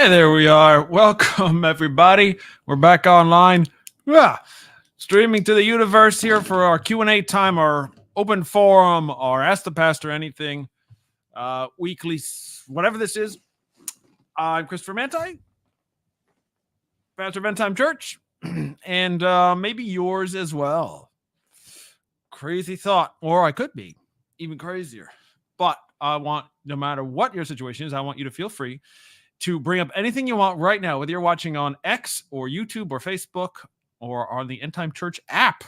Hey, there we are. Welcome, everybody. We're back online. Streaming to the universe here for our Q&A time, our open forum, or Ask the Pastor Anything, weekly, whatever this is. I'm Christopher Manti, pastor of Endtime.Church, and maybe yours as well. Crazy thought, or I could be even crazier. But I want, no matter what your situation is, I want you to feel free to bring up anything you want right now, whether you're watching on X or YouTube or Facebook or on the Endtime.Church app.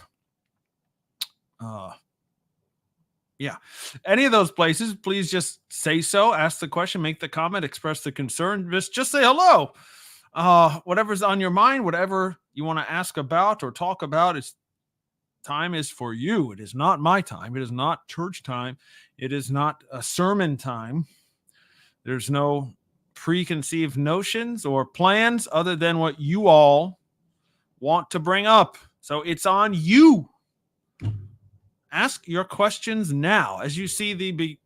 Any of those places, please just say so, ask the question, make the comment, express the concern, just say hello. Whatever's on your mind, whatever you want to ask about or talk about, time is for you. It is not my time. It is not church time. It is not a sermon time. There's no preconceived notions or plans other than what you all want to bring up. So it's on you. Ask your questions now. As you see the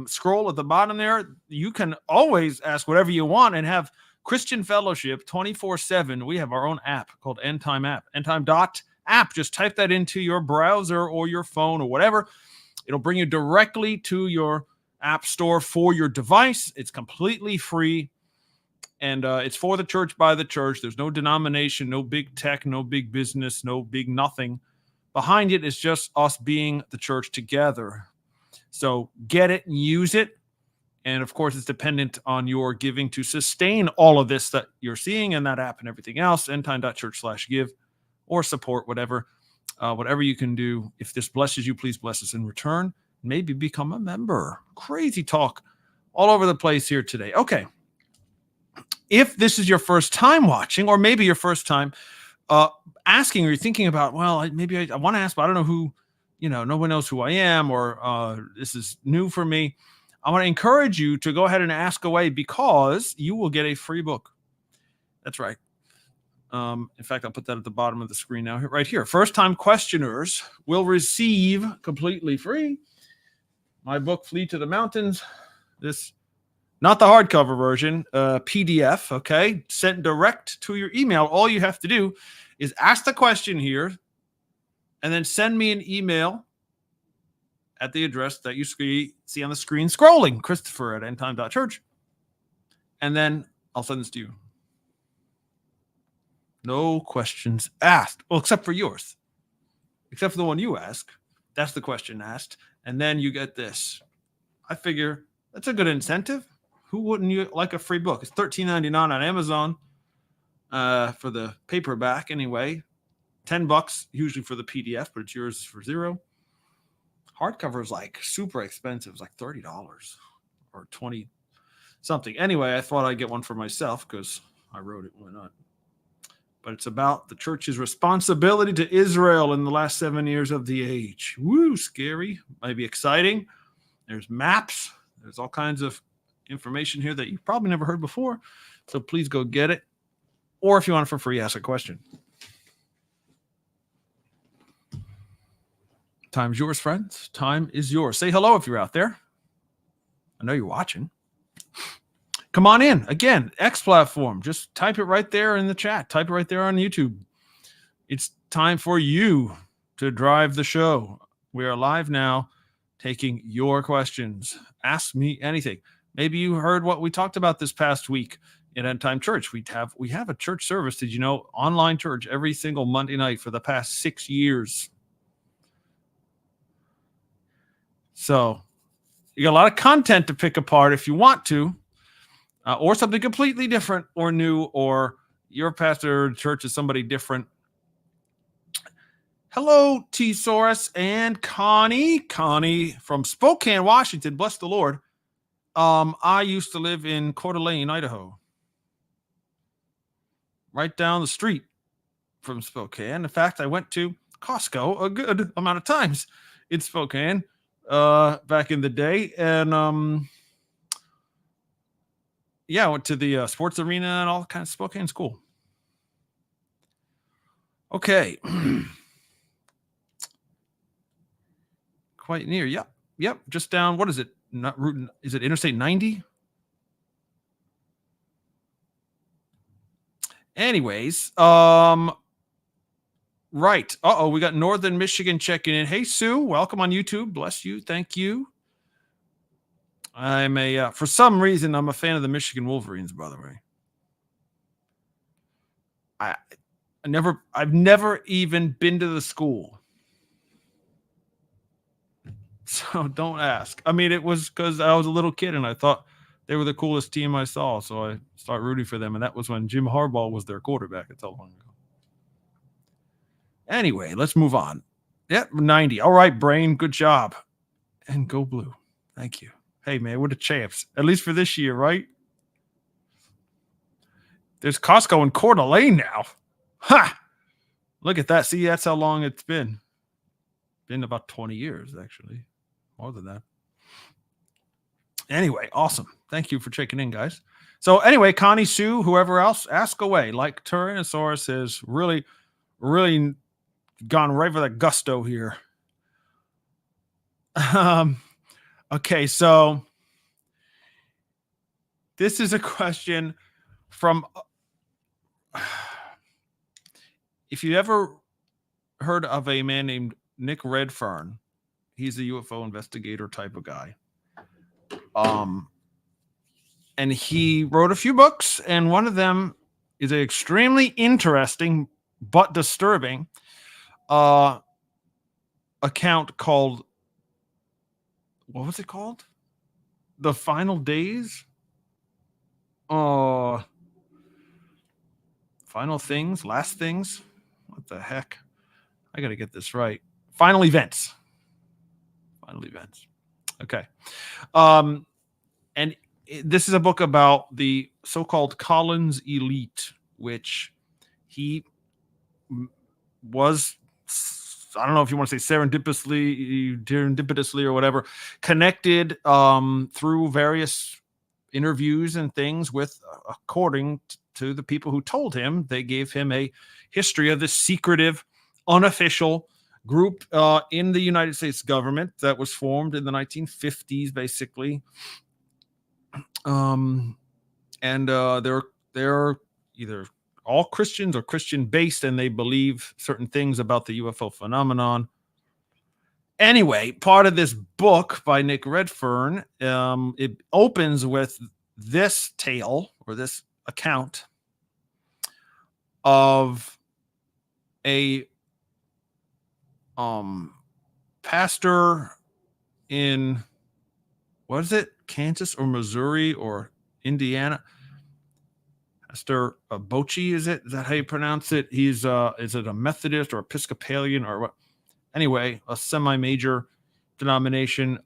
scroll at the bottom there, you can always ask whatever you want and have Christian fellowship 24/7. We have our own app called Endtime.App. Endtime.App. Just type that into your browser or your phone or whatever. It'll bring you directly to your app store for your device. It's completely free, and it's for the church by the church. There's no denomination, no big tech, no big business, no big nothing. Behind it is just us being the church together. So get it and use it. And of course, it's dependent on your giving to sustain all of this that you're seeing in that app and everything else. Endtime.Church/give or support whatever you can do. If this blesses you, please bless us in return. Maybe become a member. Crazy talk all over the place here today. Okay. If this is your first time watching, or maybe your first time asking, or you're thinking about, well, maybe I want to ask, but I don't know who, no one knows who I am, or this is new for me. I want to encourage you to go ahead and ask away, because you will get a free book. That's right. In fact, I'll put that at the bottom of the screen now, right here. First-time questioners will receive completely free my book, Flee to the Mountains. This, not the hardcover version, PDF, okay? Sent direct to your email. All you have to do is ask the question here and then send me an email at the address that you see on the screen scrolling, Christopher@Endtime.Church. And then I'll send this to you. No questions asked. Well, except for yours. Except for the one you ask. That's the question asked. And then you get this. I figure that's a good incentive. Who wouldn't you like a free book? It's $13.99 on Amazon for the paperback anyway. $10 usually for the PDF, but it's yours for $0. Hardcover is like super expensive. It's like $30 or 20 something. Anyway, I thought I'd get one for myself because I wrote it. Why not? But it's about the church's responsibility to Israel in the last 7 years of the age. Woo, scary. Might be exciting. There's maps. There's all kinds of information here that you've probably never heard before. So please go get it. Or if you want it for free, ask a question. Time's yours, friends. Time is yours. Say hello if you're out there. I know you're watching. Come on in. Again, X platform. Just type it right there in the chat. Type it right there on YouTube. It's time for you to drive the show. We are live now, taking your questions. Ask me anything. Maybe you heard what we talked about this past week in Endtime.Church. We have a church service, did you know, online church every single Monday night for the past 6 years. So you got a lot of content to pick apart if you want to. Or something completely different or new, or your pastor or church is somebody different. Hello, T-Saurus and Connie. Connie from Spokane, Washington. Bless the Lord. I used to live in Coeur d'Alene, Idaho. Right down the street from Spokane. In fact, I went to Costco a good amount of times in Spokane back in the day. And I went to the sports arena and all kinds of Spokane school. Okay. Quite near. Yep. Just down. What is it? Is it Interstate 90? Anyways, right. We got Northern Michigan checking in. Hey, Sue, welcome on YouTube. Bless you. Thank you. I'm for some reason, I'm a fan of the Michigan Wolverines, by the way. I've never even been to the school. So don't ask. I mean, it was because I was a little kid and I thought they were the coolest team I saw. So I started rooting for them. And that was when Jim Harbaugh was their quarterback. It's how long ago. Anyway, let's move on. Yep, 90. All right, Brain. Good job. And go blue. Thank you. Hey, man, we're the champs. At least for this year, right? There's Costco in Coeur d'Alene now. Ha! Look at that. See, that's how long it's been. Been about 20 years, actually. More than that. Anyway, awesome. Thank you for checking in, guys. So anyway, Connie, Sue, whoever else, ask away. Like Tyrannosaurus has really, really gone right for that gusto here. Okay, so this is a question from if you ever heard of a man named Nick Redfern, he's a UFO investigator type of guy. And he wrote a few books, and one of them is an extremely interesting but disturbing account called, what was it called? The Final Days? Final Things? Last Things? What the heck? I got to get this right. Final Events. Final Events. Okay. And this is a book about the so-called Collins elite, which he was, I don't know if you want to say serendipitously or whatever, connected through various interviews and things with, according to the people who told him, they gave him a history of this secretive, unofficial group in the United States government that was formed in the 1950s, basically. And they're either all Christians or Christian based, and they believe certain things about the UFO phenomenon. Anyway, part of this book by Nick Redfern, it opens with this tale or this account of a pastor in, what is it, Kansas or Missouri or Indiana? Pastor Bochi, is that how you pronounce it? He's is it a Methodist or Episcopalian or what? Anyway, a semi-major denomination.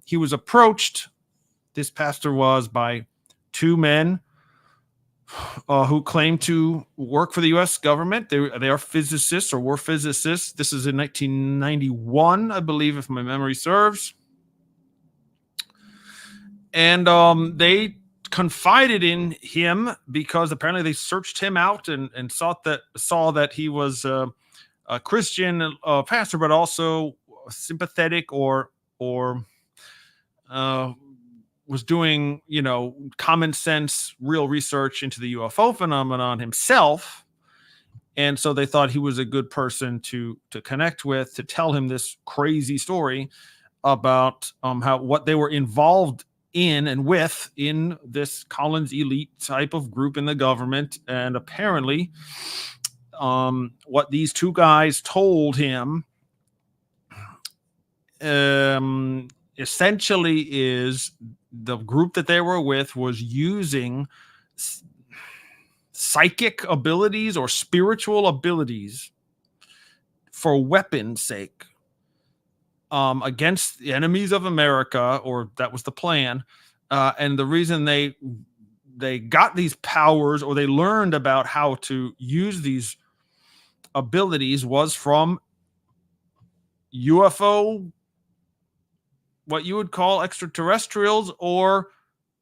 He was approached, this pastor was, by two men who claim to work for the U.S. government. They are physicists or were physicists. This is in 1991, I believe, if my memory serves. And they confided in him because apparently they searched him out and saw that he was a Christian pastor, but also sympathetic or was doing, common sense, real research into the UFO phenomenon himself. And so they thought he was a good person to connect with, to tell him this crazy story about what they were involved in and with in this Collins elite type of group in the government. And apparently what these two guys told him essentially is the group that they were with was using psychic abilities or spiritual abilities for weapons' sake against the enemies of America, or that was the plan. And the reason they got these powers, or they learned about how to use these abilities, was from UFO, what you would call extraterrestrials, or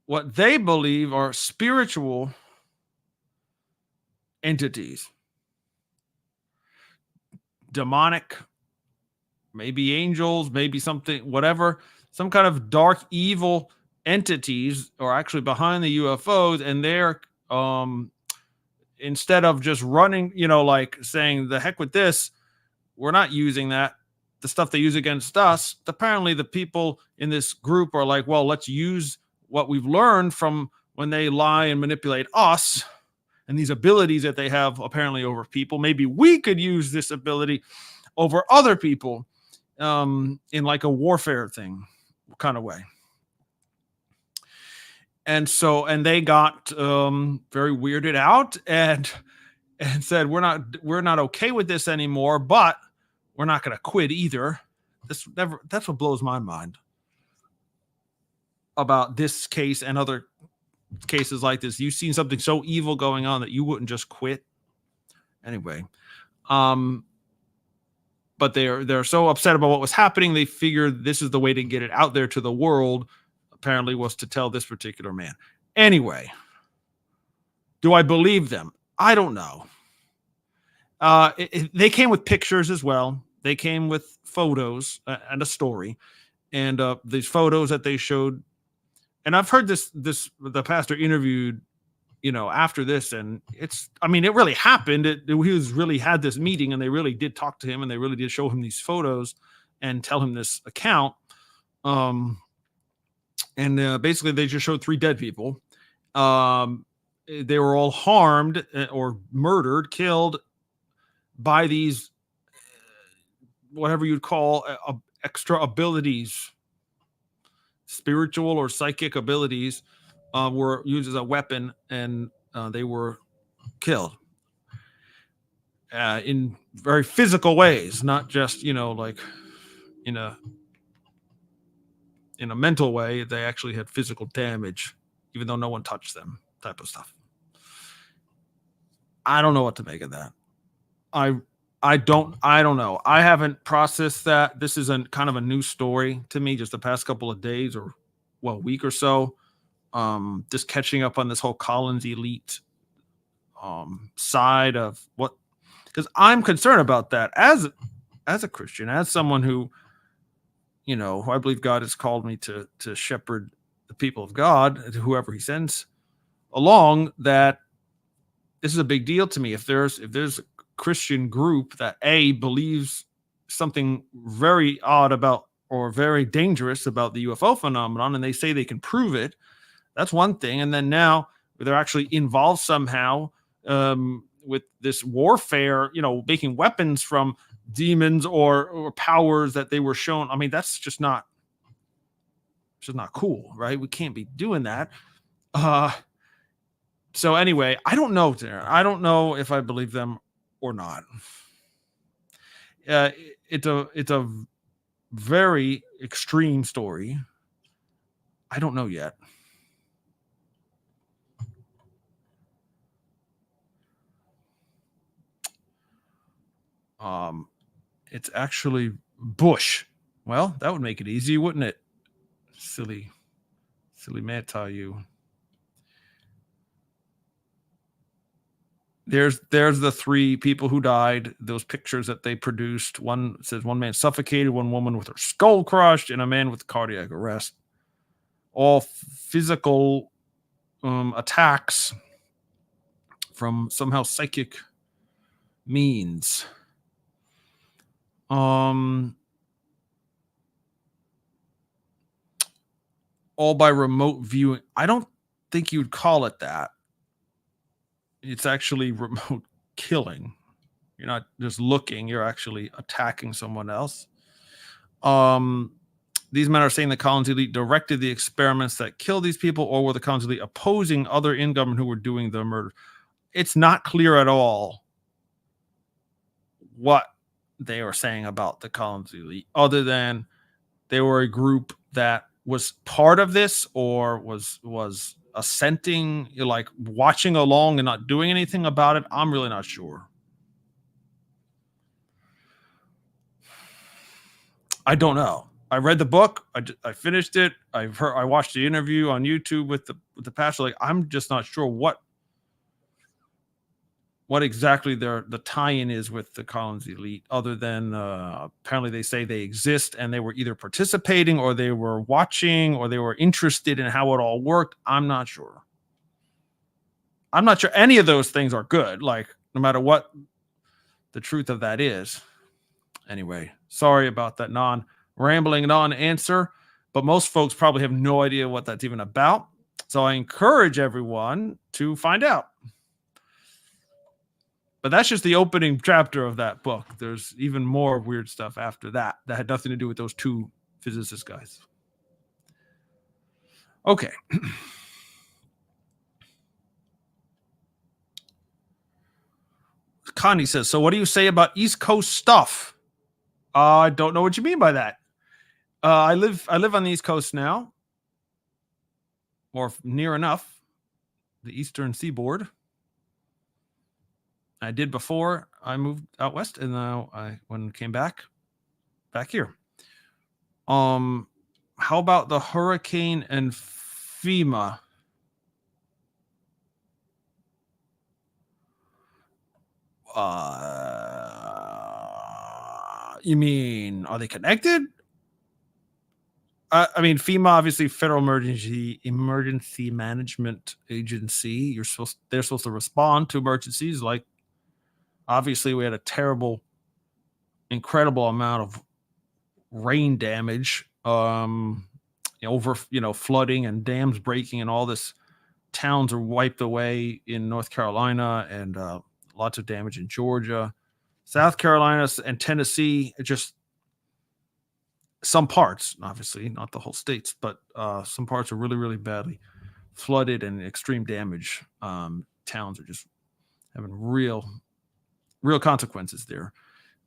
what they believe are spiritual entities, demonic, maybe angels, maybe something, whatever, some kind of dark, evil entities are actually behind the UFOs, and they're instead of just running, like saying the heck with this, we're not using that. The stuff they use against us, apparently the people in this group are like, well, let's use what we've learned from when they lie and manipulate us and these abilities that they have apparently over people. Maybe we could use this ability over other people in like a warfare thing kind of way. And they got very weirded out and said we're not okay with this anymore, but we're not going to quit either. That's what blows my mind about this case and other cases like this. You've seen something so evil going on that you wouldn't just quit anyway. But they're so upset about what was happening, they figured this is the way to get it out there to the world, apparently, was to tell this particular man. Anyway, do I believe them? I don't know. They came with pictures as well. They came with photos and a story, and these photos that they showed. And I've heard the pastor interviewed, after this, and it really happened. He was really had this meeting, and they really did talk to him, and they really did show him these photos and tell him this account. And basically, they just showed 3 dead people. They were all harmed or murdered, killed by these, whatever you'd call extra abilities, spiritual or psychic abilities, were used as a weapon, and they were killed in very physical ways, not just like in a mental way. They actually had physical damage, even though no one touched them, type of stuff. I don't know what to make of that. I don't know. I haven't processed that. This is kind of a new story to me, just the past couple of days or week or so. Just catching up on this whole Collins elite side of what, because I'm concerned about that as a Christian, as someone who who I believe God has called me to shepherd the people of God, whoever He sends along. That this is a big deal to me. If there's a Christian group that believes something very odd about or very dangerous about the UFO phenomenon, and they say they can prove it, that's one thing. And then now they're actually involved somehow with this warfare, making weapons from demons or powers that they were shown. That's just not cool, right? We can't be doing that. So anyway, I don't know, Darren. I don't know if I believe them or not. It's a very extreme story. I don't know yet. It's actually Bush. Well, that would make it easy, wouldn't it? Silly Meta, you. There's the 3 people who died. Those pictures that they produced. One says one man suffocated, one woman with her skull crushed, and a man with cardiac arrest. All physical attacks from somehow psychic means. All by remote viewing. I don't think you'd call it that. It's actually remote killing. You're not just looking, you're actually attacking someone else. These men are saying the Collins elite directed the experiments that killed these people, or were the Collins elite opposing other in government who were doing the murder? It's not clear at all what they were saying about the Collins elite, other than they were a group that was part of this, or was assenting, like watching along and not doing anything about it. I'm really not sure. I don't know. I read the book. I finished it. I watched the interview on YouTube with the pastor. Like, I'm just not sure what exactly the tie-in is with the Collins elite, other than apparently they say they exist and they were either participating or they were watching or they were interested in how it all worked. I'm not sure. I'm not sure any of those things are good, like, no matter what the truth of that is. Anyway, sorry about that rambling answer, but most folks probably have no idea what that's even about. So I encourage everyone to find out. But that's just the opening chapter of that book. There's even more weird stuff after that had nothing to do with those two physicist guys. Okay. Connie says, so what do you say about East Coast stuff? I don't know what you mean by that. I live on the East Coast now, or near enough, the Eastern Seaboard. I did before I moved out west, and now when I came back here. How about the hurricane and FEMA? You mean, are they connected? I mean, FEMA, obviously, Federal Emergency Management Agency. They're supposed to respond to emergencies. Like, obviously, we had a terrible, incredible amount of rain damage, over flooding and dams breaking, and all this. Towns are wiped away in North Carolina, and lots of damage in Georgia, South Carolina, and Tennessee. Just some parts, obviously not the whole states, but some parts are really, really badly flooded and extreme damage. Towns are just having real consequences there.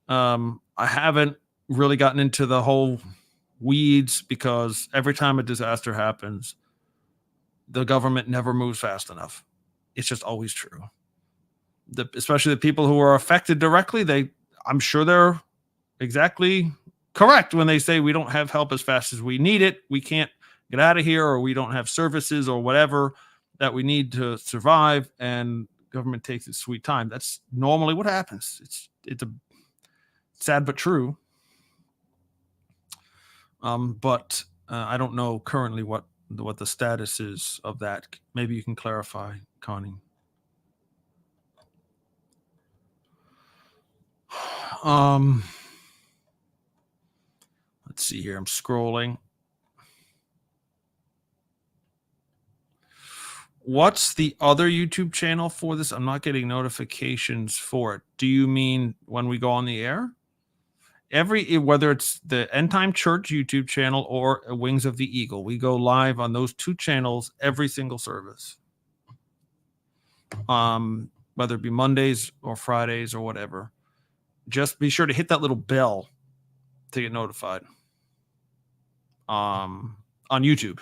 I haven't really gotten into the whole weeds, because every time a disaster happens, the government never moves fast enough. It's just always true. Especially the people who are affected directly, I'm sure they're exactly correct when they say we don't have help as fast as we need it. We can't get out of here, or we don't have services or whatever that we need to survive, and government takes its sweet time. That's normally what happens. It's a sad but true. But I don't know currently what the status is of that. Maybe you can clarify, Connie. Let's see here. I'm scrolling. What's the other YouTube channel for this? I'm not getting notifications for it. Do you mean when we go on the air? Whether it's the Endtime.Church YouTube channel or Wings of the Eagle, we go live on those two channels every single service. Whether it be Mondays or Fridays or whatever. Just be sure to hit that little bell to get notified. On YouTube.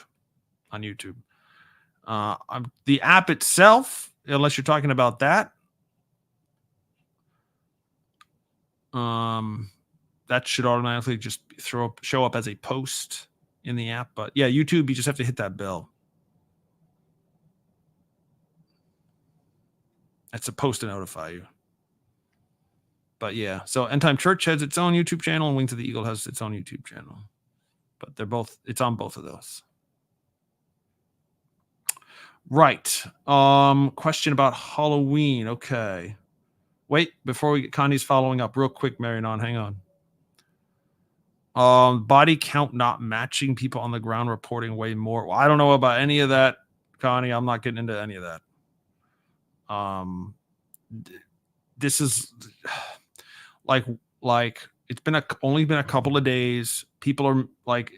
The app itself, unless you're talking about that, that should automatically just show up as a post in the app. But yeah, YouTube, you just have to hit that bell. It's supposed to notify you. But yeah, so Endtime.Church has its own YouTube channel, and Wings of the Eagle has its own YouTube channel. But it's on both of those. Right. Question about Halloween. Okay. Wait, before we get Connie's following up real quick, Marinon, hang on. Body count not matching, people on the ground reporting way more. Well, I don't know about any of that, Connie. I'm not getting into any of that. This is like it's only been a couple of days. People are like,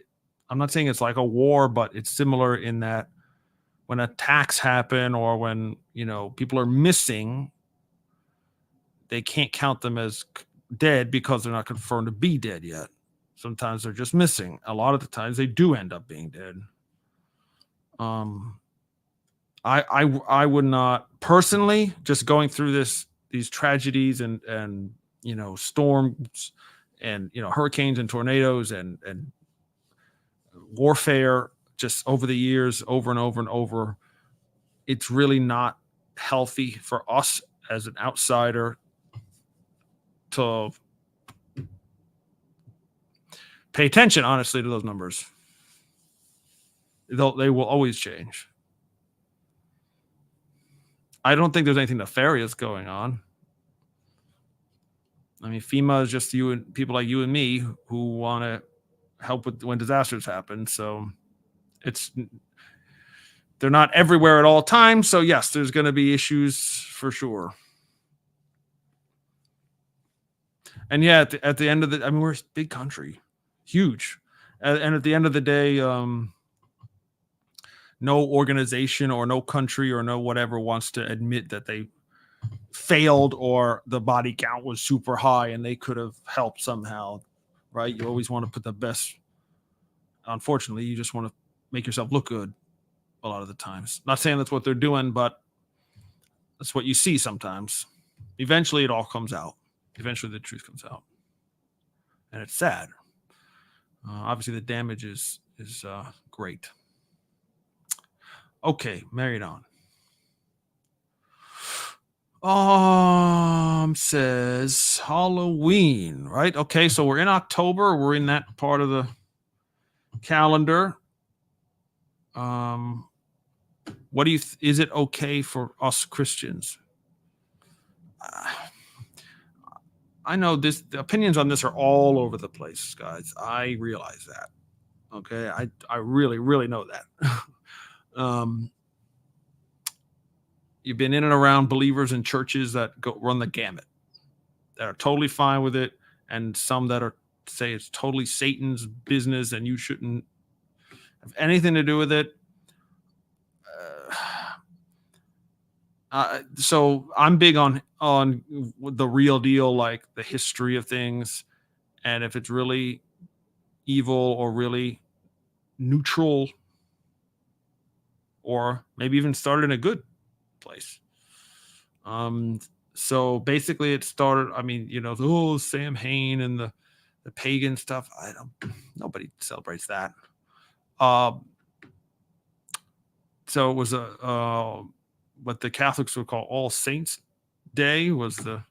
I'm not saying it's like a war, but it's similar in that when attacks happen, or when people are missing, they can't count them as dead because they're not confirmed to be dead yet. Sometimes they're just missing. A lot of the times they do end up being dead. I would not personally, just going through these tragedies and storms and hurricanes and tornadoes and warfare just over the years, over and over and over. It's really not healthy for us as an outsider to pay attention, honestly, to those numbers. They will always change. I don't think there's anything nefarious going on. I mean, FEMA is just you and people like you and me who want to help with when disasters happen. So it's they're not everywhere at all times. So yes, there's going to be issues for sure. And yeah, at the end of the, I mean, we're a big country, huge, and at the end of the day, no organization or no country or no whatever wants to admit that they failed or the body count was super high and they could have helped somehow, right? You always want to put the best. Unfortunately, you just want to make yourself look good a lot of the times. Not saying that's what they're doing, but that's what you see sometimes. Eventually, it all comes out. Eventually, the truth comes out, and it's sad. Obviously, the damage is great. Okay, married on. Says Halloween, right? Okay, so we're in October. We're in that part of the calendar. What do you? Is it okay for us Christians? I know this. The opinions on this are all over the place, guys. I realize that. Okay, I really know that. You've been in and around believers in churches that run the gamut, that are totally fine with it, and some that are say it's totally Satan's business and you shouldn't have anything to do with it. So I'm big on the real deal, like the history of things, and if it's really evil or really neutral, or maybe even started in a good place. So basically, it started. I mean, the Sam Hain and the pagan stuff. Nobody celebrates that. So it was what the Catholics would call All Saints Day was the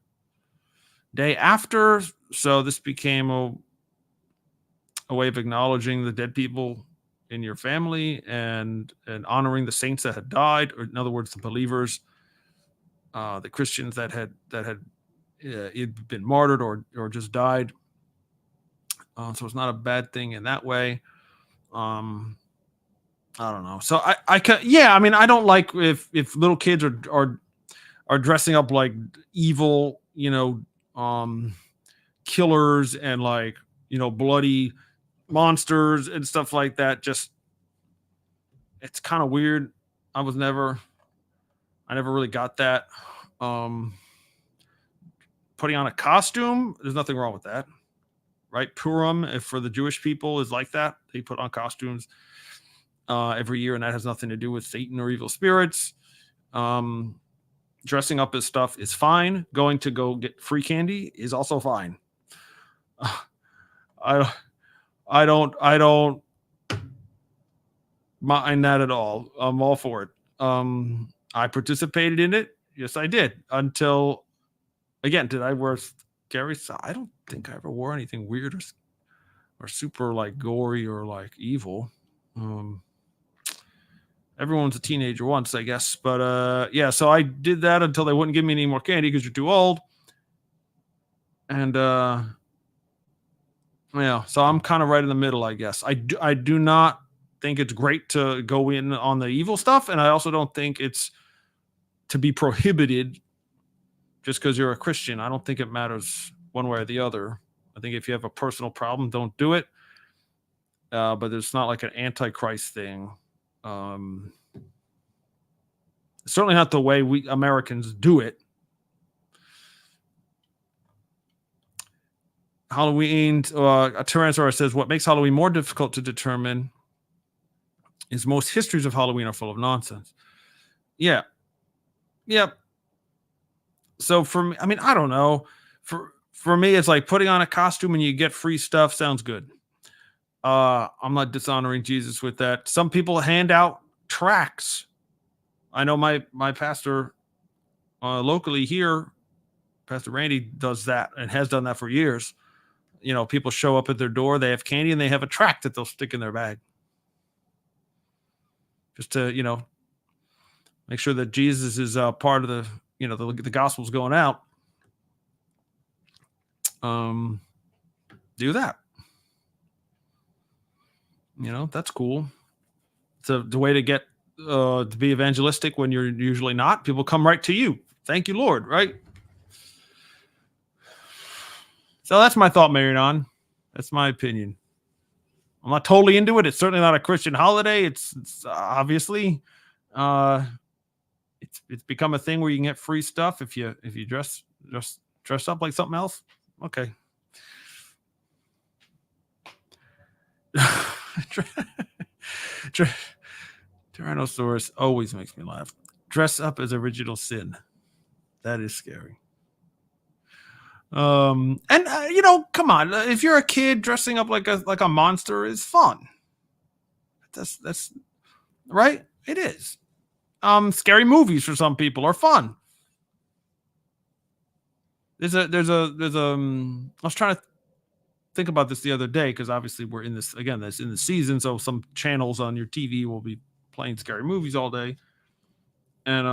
day after. So this became a way of acknowledging the dead people in your family and honoring the saints that had died, or in other words, the believers, the Christians that had been martyred or just died. So it's not a bad thing in that way. I don't know. So I can, yeah. I mean, I don't like if little kids are dressing up like evil, killers and like bloody monsters and stuff like that. Just it's kind of weird. I never really got that. Putting on a costume, there's nothing wrong with that, right? Purim, if for the Jewish people, is like that. They put on costumes every year, and that has nothing to do with Satan or evil spirits. Dressing up as stuff is fine. Going to go get free candy is also fine. I don't mind that at all. I'm all for it. I participated in it. Yes, I did. Until, again, did I wear scary stuff? I don't think I ever wore anything weird or super like gory or like evil. Everyone's a teenager once, I guess. But yeah, so I did that until they wouldn't give me any more candy because you're too old. And yeah, so I'm kind of right in the middle, I guess. I do not think it's great to go in on the evil stuff, and I also don't think it's to be prohibited just because you're a Christian. I don't think it matters one way or the other. I think if you have a personal problem, don't do it. But it's not like an antichrist thing. Certainly not the way we Americans do it. Halloween, a Tyrannosaurus says, what makes Halloween more difficult to determine is most histories of Halloween are full of nonsense. Yeah. Yep. So for me, I mean, I don't know. For me, it's like putting on a costume and you get free stuff sounds good. I'm not dishonoring Jesus with that. Some people hand out tracts. I know my pastor locally here, Pastor Randy, does that and has done that for years. People show up at their door, they have candy, and they have a tract that they'll stick in their bag. Just to, make sure that Jesus is part of the, the gospel's going out. Do that. That's cool. It's the way to get to be evangelistic when you're usually not. People come right to you. Thank you, Lord. Right. So that's my thought, Marion. That's my opinion. I'm not totally into it. It's certainly not a Christian holiday. It's obviously it's become a thing where you can get free stuff if you dress up like something else. Okay. Tyrannosaurus always makes me laugh. Dress up as original sin. That is scary. And come on, if you're a kid, dressing up like a monster is fun. That's right. It is. Scary movies for some people are fun. I was trying to think about this the other day because obviously we're in this again. That's in the season, so some channels on your TV will be playing scary movies all day, and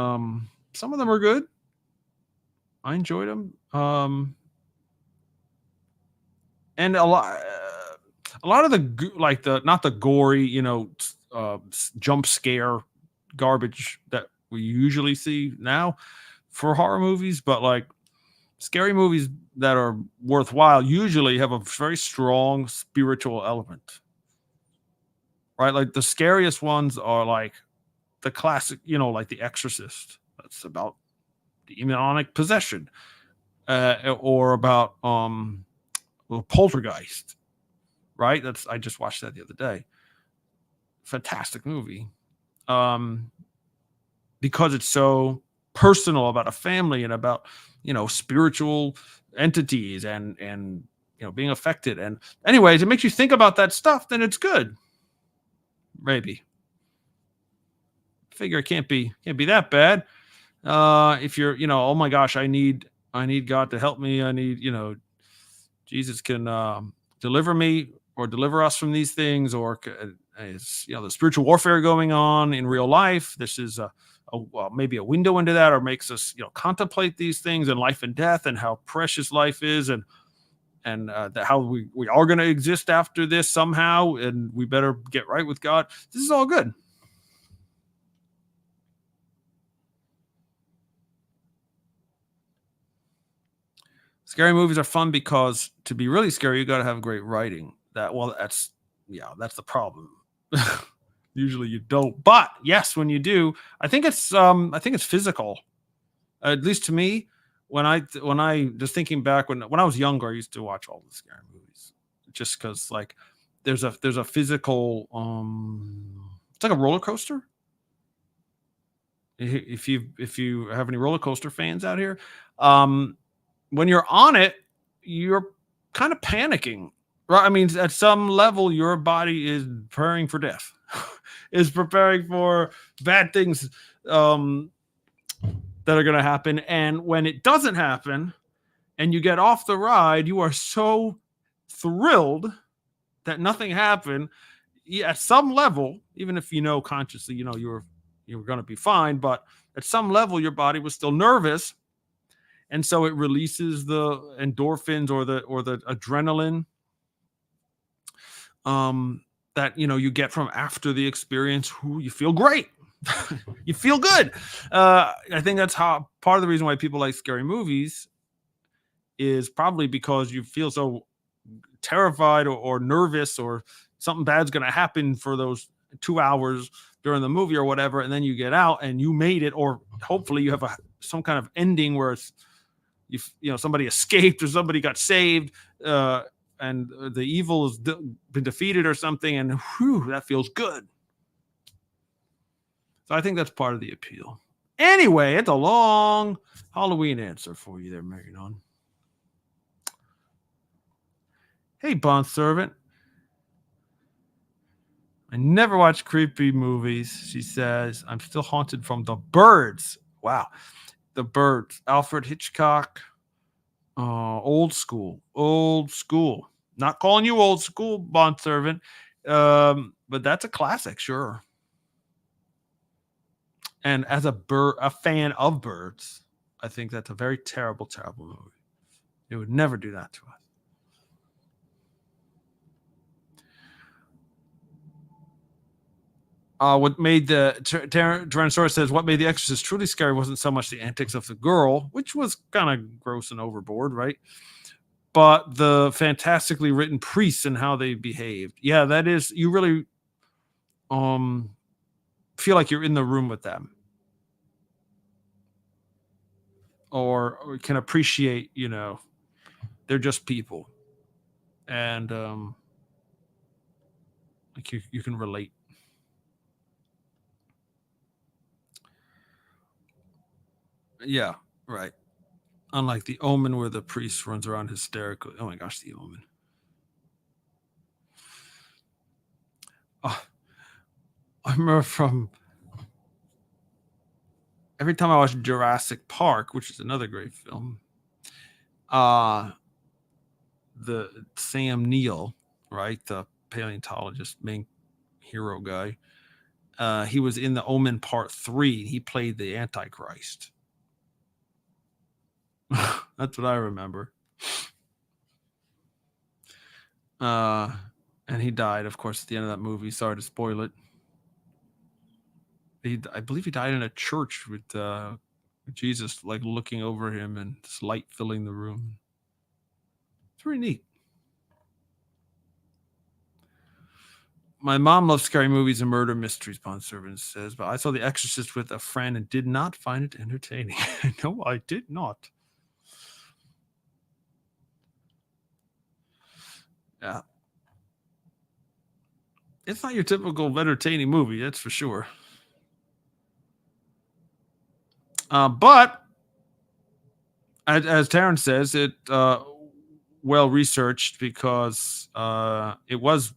some of them are good. I enjoyed them. And a lot of the like the not the gory, jump scare garbage that we usually see now for horror movies, but like scary movies that are worthwhile usually have a very strong spiritual element, right? Like the scariest ones are like the classic, like The Exorcist. That's about demonic possession, or about Poltergeist, right? I just watched that the other day. Fantastic movie, because it's so personal about a family and about spiritual entities and being affected. And anyways, it makes you think about that stuff. Then it's good. Maybe figure it can't be that bad. If you're oh my gosh, I need God to help me. I need Jesus can deliver me or deliver us from these things, or is the spiritual warfare going on in real life. This is maybe a window into that, or makes us contemplate these things and life and death and how precious life is, and that how we are going to exist after this somehow, and we better get right with God. This is all good. Scary movies are fun because to be really scary, you got to have great writing. That's the problem. Usually you don't, but yes, when you do, I think it's physical. At least to me, when I just thinking back when I was younger, I used to watch all the scary movies just because like there's a physical it's like a roller coaster. If you have any roller coaster fans out here, when you're on it, you're kind of panicking, right? I mean, at some level, your body is preparing for death, is preparing for bad things that are going to happen. And when it doesn't happen and you get off the ride, you are so thrilled that nothing happened. At some level, even if consciously, you're going to be fine, but at some level, your body was still nervous. And so it releases the endorphins or the adrenaline that you get from after the experience. You feel great. You feel good. I think that's how part of the reason why people like scary movies is probably because you feel so terrified or nervous or something bad's going to happen for those 2 hours during the movie or whatever, and then you get out and you made it, or hopefully you have some kind of ending where it's somebody escaped or somebody got saved, and the evil has been defeated or something, and that feels good. So I think that's part of the appeal. Anyway, it's a long Halloween answer for you there, Marion. Hey, bond servant. I never watch creepy movies, she says. I'm still haunted from The Birds. Wow. The Birds. Alfred Hitchcock. Old school. Not calling you old school, bond servant. But that's a classic, sure. And as a fan of birds, I think that's a very terrible, terrible movie. It would never do that to us. What made the Tyrannosaurus says what made The Exorcist truly scary wasn't so much the antics of the girl, which was kind of gross and overboard, right? But the fantastically written priests and how they behaved. Yeah, that is, you really feel like you're in the room with them, or can appreciate, they're just people, and like you can relate. Yeah, right. Unlike The Omen, where the priest runs around hysterically. Oh my gosh, The Omen. Oh, I remember from every time I watch Jurassic Park, which is another great film, the Sam Neill, right, the paleontologist, main hero guy, he was in The Omen Part 3. He played the Antichrist. That's what I remember. And he died, of course, at the end of that movie. Sorry to spoil it. I believe he died in a church with Jesus like looking over him and this light filling the room. It's pretty neat. My mom loves scary movies and murder mysteries, Bond Servant says, but I saw The Exorcist with a friend and did not find it entertaining. No, I did not. Yeah. It's not your typical entertaining movie, that's for sure. But as Taryn says, it well researched because it was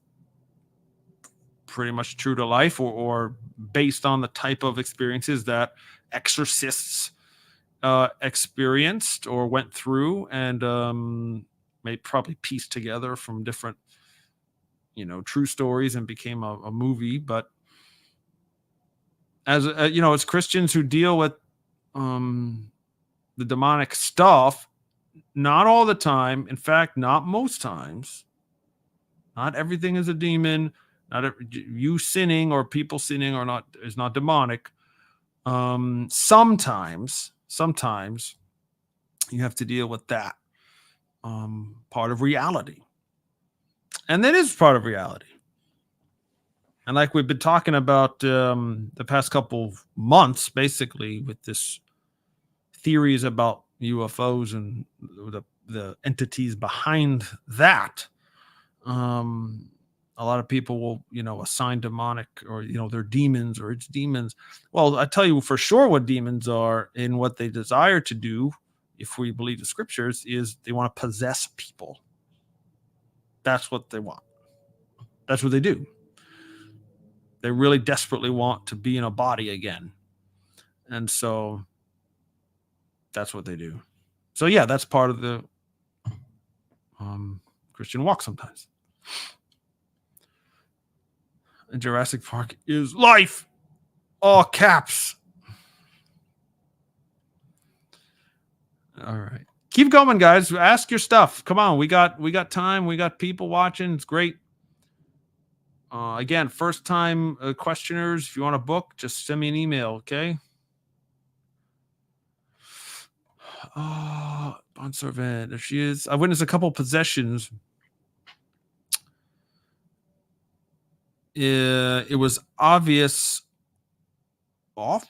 pretty much true to life, or based on the type of experiences that exorcists experienced or went through, and may probably piece together from different, true stories and became a movie. But as as Christians who deal with the demonic stuff, not all the time. In fact, not most times. Not everything is a demon. Not you sinning or people sinning or not is not demonic. Sometimes you have to deal with that part of reality, and that is part of reality. And like we've been talking about the past couple of months, basically with this theories about UFOs and the entities behind that. A lot of people will, assign demonic or, they're demons or it's demons. Well, I tell you for sure what demons are and what they desire to do, if we believe the scriptures, is they want to possess people. That's what they want. That's what they do. They really desperately want to be in a body again. And so that's what they do. So yeah, that's part of the Christian walk sometimes. And Jurassic Park is life. All caps. All right. Keep going, guys. Ask your stuff. Come on. We got time. We got people watching. It's great. Again, first time questioners, if you want a book, just send me an email, okay? Oh, Bond Servant. There she is. I witnessed a couple possessions. It was obvious off.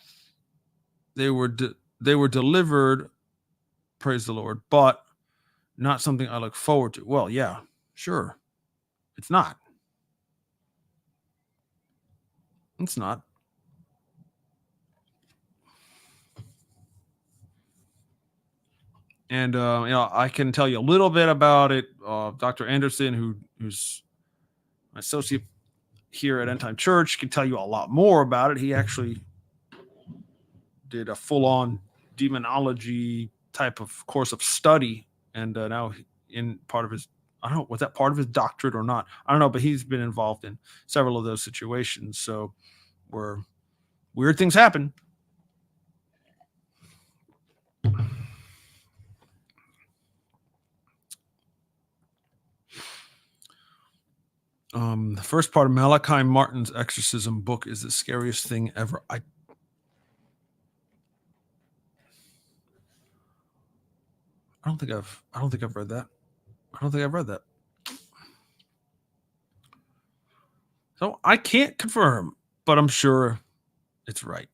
They were delivered, praise the Lord, but not something I look forward to. Well, yeah, sure. It's not. It's not. And I can tell you a little bit about it. Dr. Anderson, who's my associate here at Endtime.Church, can tell you a lot more about it. He actually did a full-on demonology type of course of study, and now in part of his, I don't know, was that part of his doctorate or not? I don't know, but he's been involved in several of those situations. So where weird things happen, The first part of Malachi Martin's exorcism book is the scariest thing ever. I don't think I've read that. I don't think I've read that. So I can't confirm, but I'm sure it's right.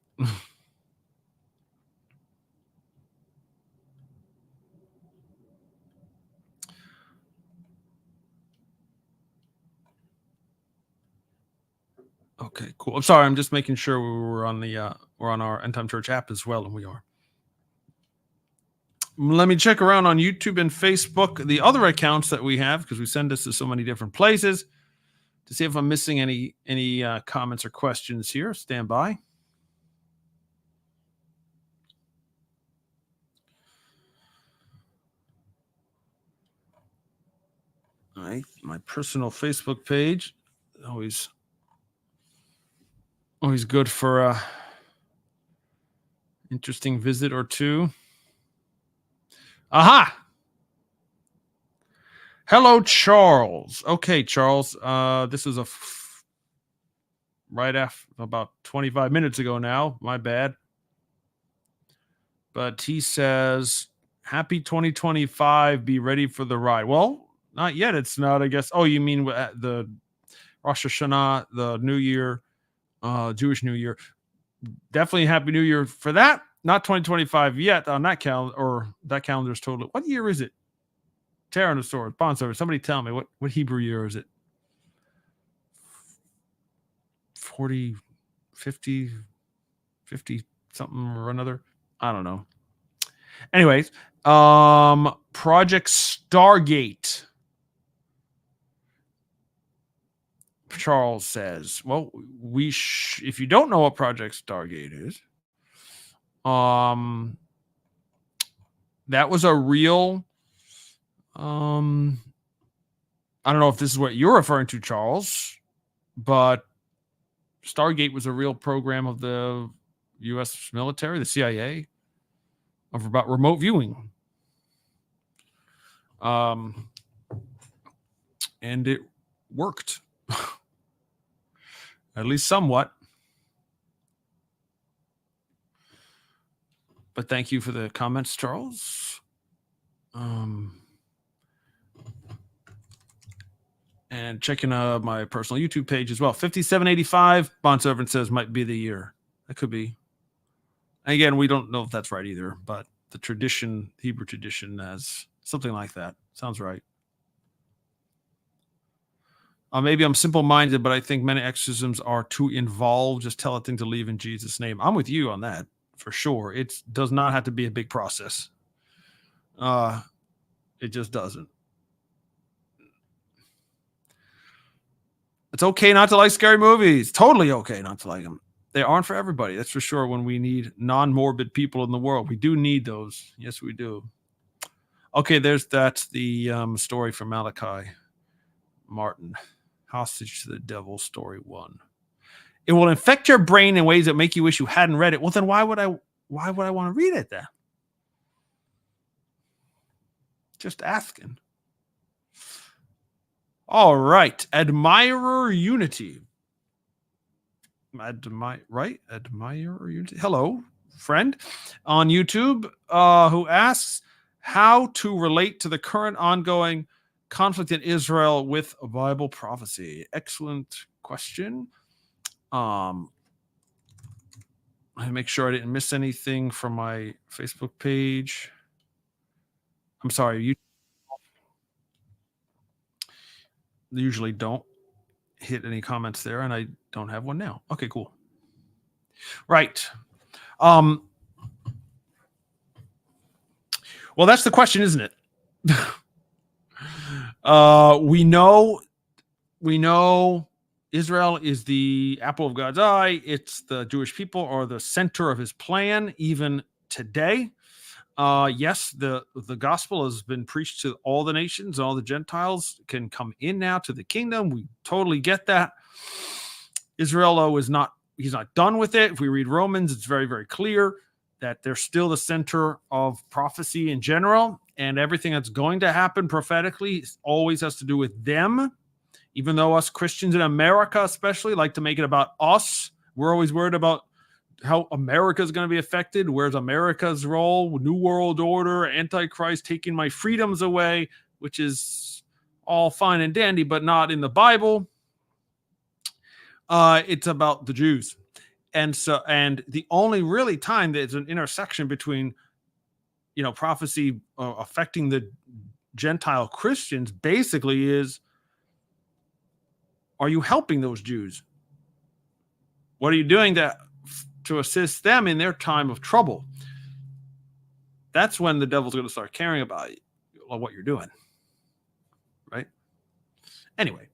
Okay, cool. I'm sorry. I'm just making sure we're on our End Time.Church app as well, and we are. Let me check around on YouTube and Facebook, the other accounts that we have, because we send this to so many different places, to see if I'm missing any comments or questions here. Stand by. All right, my personal Facebook page, always good for a interesting visit or two. Aha! Hello, Charles. Okay, Charles. This is right after about 25 minutes ago now. My bad. But he says, "Happy 2025. Be ready for the ride." Well, not yet. It's not. I guess. Oh, you mean the Rosh Hashanah, the New Year, Jewish New Year? Definitely Happy New Year for that. Not 2025 yet on that calendar, or that calendar is totally. What year is it? Tyrannosaurus, Bondservant. Somebody tell me what Hebrew year is it? 40, 50, 50 something or another. I don't know. Anyways, Project Stargate. Charles says, well, if you don't know what Project Stargate is, that was a real, I don't know if this is what you're referring to, Charles, but Stargate was a real program of the U.S. military, the CIA, about remote viewing. And it worked. At least somewhat. But thank you for the comments, Charles. And checking my personal YouTube page as well. 5785, Bondservant says might be the year. That could be. Again, we don't know if that's right either, but the tradition, Hebrew tradition, has something like that. Sounds right. Maybe I'm simple-minded, but I think many exorcisms are too involved. Just tell a thing to leave in Jesus' name. I'm with you on that for sure. It does not have to be a big process. It just doesn't. It's okay not to like scary movies. Totally okay not to like them. They aren't for everybody. That's for sure. When we need non-morbid people in the world, we do need those. Yes, we do. Okay, that's the story from Malachi Martin. Hostage to the Devil, story 1. It will infect your brain in ways that make you wish you hadn't read it. Well, then why would I want to read it then? Just asking. All right. Admirer Unity. Admirer Unity. Hello, friend on YouTube, who asks how to relate to the current ongoing conflict in Israel with Bible prophecy. Excellent question. I make sure I didn't miss anything from my Facebook page. I'm sorry, you usually don't hit any comments there, and I don't have one now. Okay, cool. Right. Well, that's the question, isn't it? We know Israel is the apple of God's eye. It's the Jewish people are the center of his plan, even today. Yes, the gospel has been preached to all the nations. All the Gentiles can come in now to the kingdom. We totally get that. Israel, though, he's not done with it. If we read Romans, it's very, very clear that they're still the center of prophecy in general, and everything that's going to happen prophetically always has to do with them. Even though us Christians in America especially like to make it about us, we're always worried about how America is going to be affected. Where's America's role? New World Order, Antichrist taking my freedoms away, which is all fine and dandy, but not in the Bible. It's about the Jews. And the only really time there's an intersection between, prophecy affecting the Gentile Christians basically is, are you helping those Jews? What are you doing to assist them in their time of trouble? That's when the devil's going to start caring about what you're doing, right? Anyway,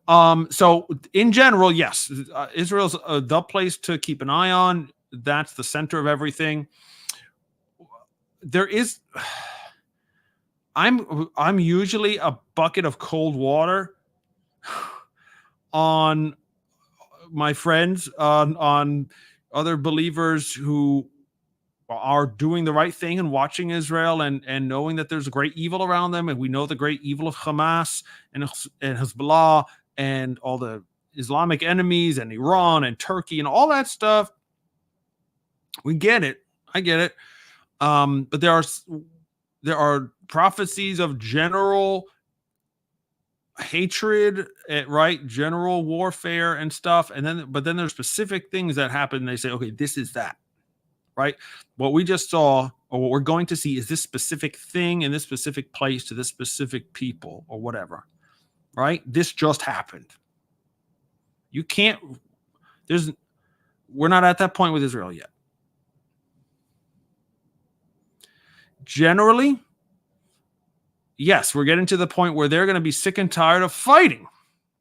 so in general, yes, Israel's the place to keep an eye on. That's the center of everything. There is, I'm usually a bucket of cold water on my friends, on other believers who are doing the right thing and watching Israel and knowing that there's a great evil around them. And we know the great evil of Hamas and Hezbollah and all the Islamic enemies and Iran and Turkey and all that stuff. We get it. I get it. But there are prophecies of general hatred, right? General warfare and stuff. But then there's specific things that happen. And they say, okay, this is that. Right? What we just saw, or what we're going to see, is this specific thing in this specific place to this specific people or whatever. Right? This just happened. You can't, we're not at that point with Israel yet. Generally, yes, we're getting to the point where they're going to be sick and tired of fighting.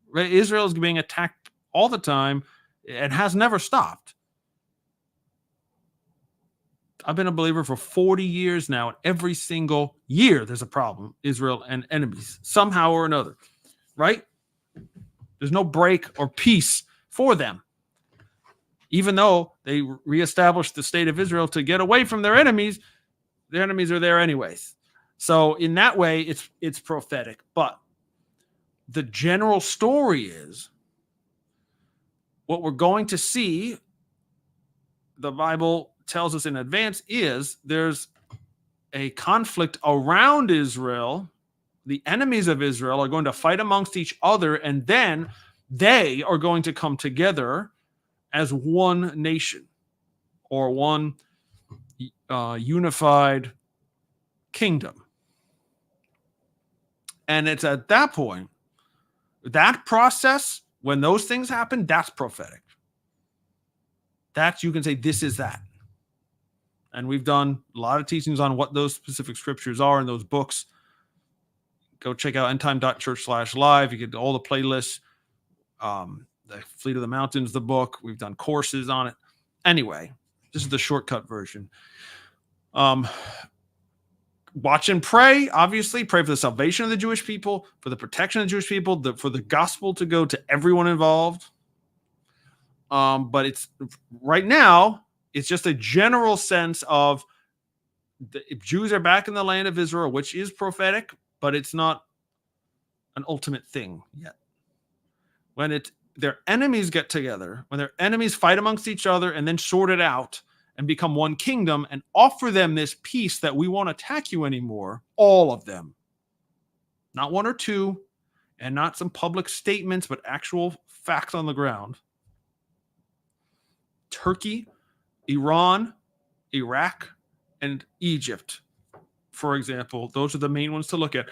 Right? Israel is being attacked all the time and has never stopped. I've been a believer for 40 years now, and every single year there's a problem, Israel and enemies, somehow or another, right? There's no break or peace for them. Even though they reestablished the state of Israel to get away from their enemies are there anyways. So in that way, it's prophetic. But the general story is what we're going to see, the Bible tells us in advance, is there's a conflict around Israel. The enemies of Israel are going to fight amongst each other, and then they are going to come together as one nation or one unified kingdom. And it's at that point, that process, when those things happen, that's prophetic. That's, you can say, this is that. And we've done a lot of teachings on what those specific scriptures are in those books. Go check out Endtime.Church/live. You get all the playlists. The Fleet of the Mountains, the book. We've done courses on it. Anyway, this is the shortcut version. Watch and pray. Obviously, pray for the salvation of the Jewish people, for the protection of the Jewish people, for the gospel to go to everyone involved. But it's right now, it's just a general sense of if Jews are back in the land of Israel, which is prophetic, but it's not an ultimate thing yet. When their enemies get together, when their enemies fight amongst each other and then sort it out and become one kingdom and offer them this peace that we won't attack you anymore, all of them, not one or two, and not some public statements, but actual facts on the ground. Turkey, Iran, Iraq, and Egypt, for example, those are the main ones to look at.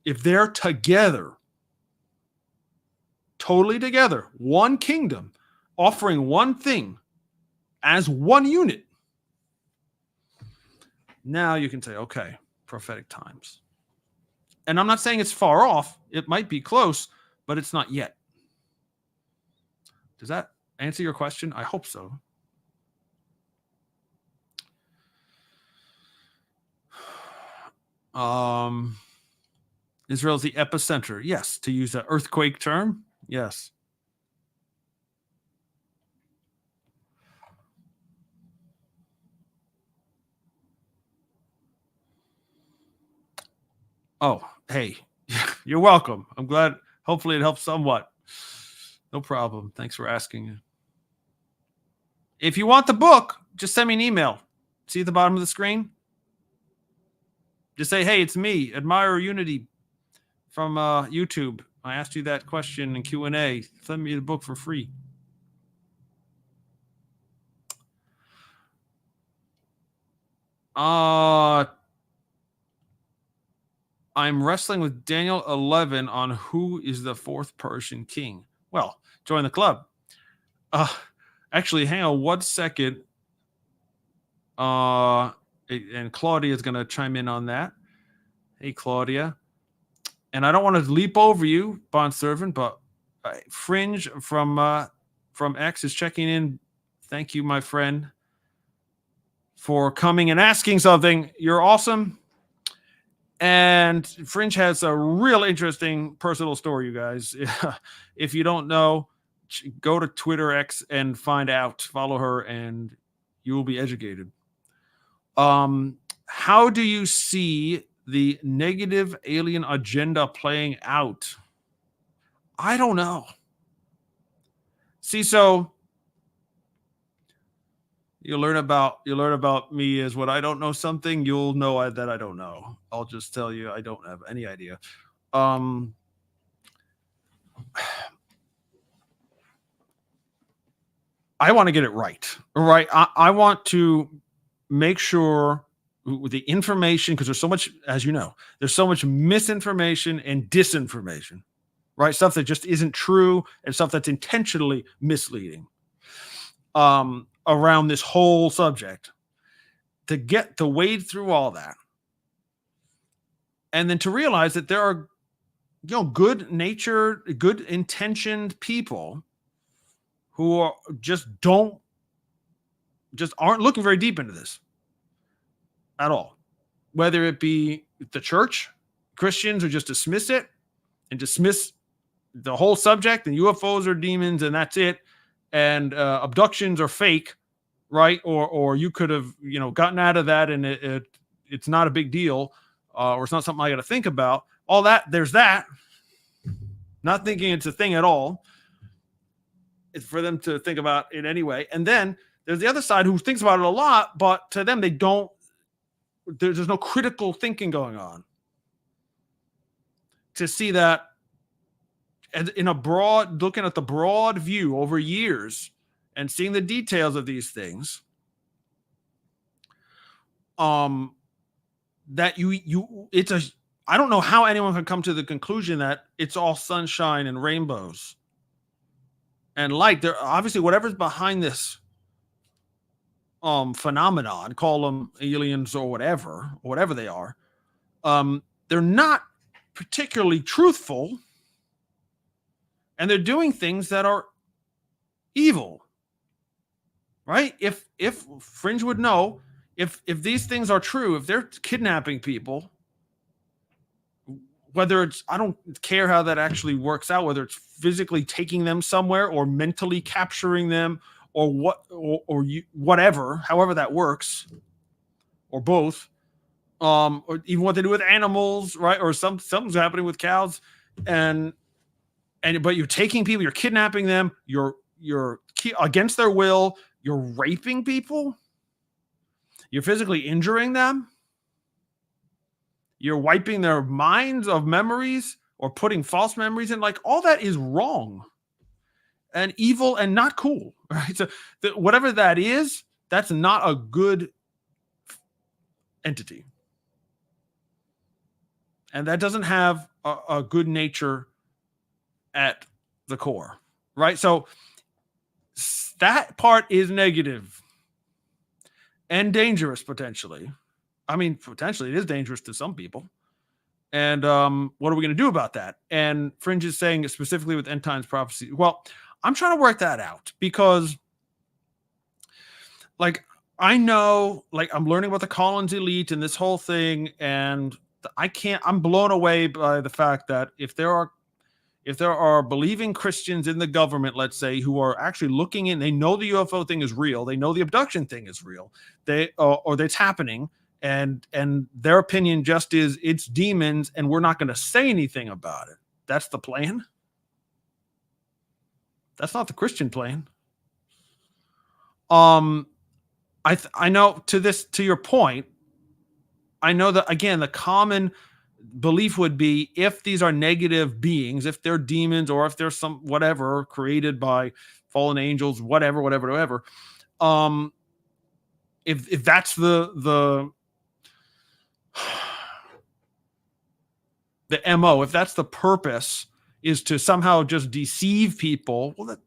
If they're together, totally together, one kingdom, offering one thing as one unit, now you can say, okay, prophetic times. And I'm not saying it's far off. It might be close, but it's not yet. Does that answer your question? I hope so. Israel's the epicenter. Yes, to use an earthquake term. Yes. Oh, hey, you're welcome. I'm glad. Hopefully it helps somewhat. No problem. Thanks for asking. If you want the book, just send me an email. See at the bottom of the screen? Just say, hey, it's me, Admire Unity from YouTube. I asked you that question in Q&A. Send me the book for free. I'm wrestling with Daniel 11 on who is the fourth Persian king. Well, join the club. Actually, hang on 1 second. And Claudia is going to chime in on that. Hey, Claudia. And I don't want to leap over you, Bond Servant, but Fringe from X is checking in. Thank you, my friend, for coming and asking something. You're awesome. And Fringe has a real interesting personal story, you guys. If you don't know, go to Twitter X and find out. Follow her, and you will be educated. How do you see the negative alien agenda playing out? I don't know. See, so you learn about me is when I don't know something, you'll know that I don't know. I'll just tell you I don't have any idea. I want to get it right. I want to make sure with the information, because there's so much, as you know, there's so much misinformation and disinformation, right? Stuff that just isn't true and stuff that's intentionally misleading around this whole subject. To wade through all that, and then to realize that there are, good-natured, good-intentioned people who are just aren't looking very deep into this at all. Whether it be the church, Christians who just dismiss it and dismiss the whole subject, and UFOs are demons and that's it, and abductions are fake, right? Or you could have gotten out of that and it's not a big deal, or it's not something I got to think about. All that, there's that. Not thinking it's a thing at all. It's for them to think about it anyway. And then there's the other side who thinks about it a lot, but to them, there's no critical thinking going on to see that looking at the broad view over years and seeing the details of these things, that I don't know how anyone can come to the conclusion that it's all sunshine and rainbows and light. There obviously, whatever's behind this phenomenon, call them aliens or whatever they are, they're not particularly truthful, and they're doing things that are evil, right? If Fringe would know, if these things are true, if they're kidnapping people, whether it's, I don't care how that actually works out, whether it's physically taking them somewhere or mentally capturing them or whatever, however that works, or both, or even what they do with animals, right? Or something's happening with cows, but you're taking people, you're kidnapping them, you're against their will, you're raping people, you're physically injuring them, you're wiping their minds of memories or putting false memories in. Like, all that is wrong and evil and not cool, right? So whatever that is, that's not a good entity, and that doesn't have a good nature at the core, right? So that part is negative and dangerous potentially. I mean, potentially it is dangerous to some people. And what are we going to do about that? And Fringe is saying specifically with end times prophecy. Well, I'm trying to work that out because, I know, I'm learning about the Collins elite and this whole thing, and I'm blown away by the fact that if there are believing Christians in the government, let's say, who are actually looking in, they know the UFO thing is real, they know the abduction thing is real, or that's happening, and their opinion just is it's demons, and we're not going to say anything about it. That's the plan. That's not the Christian plan. I know to your point, I know that again, the common belief would be if these are negative beings, if they're demons or if they're some whatever created by fallen angels, whatever. Um, if that's the MO, if that's the purpose, is to somehow just deceive people, well,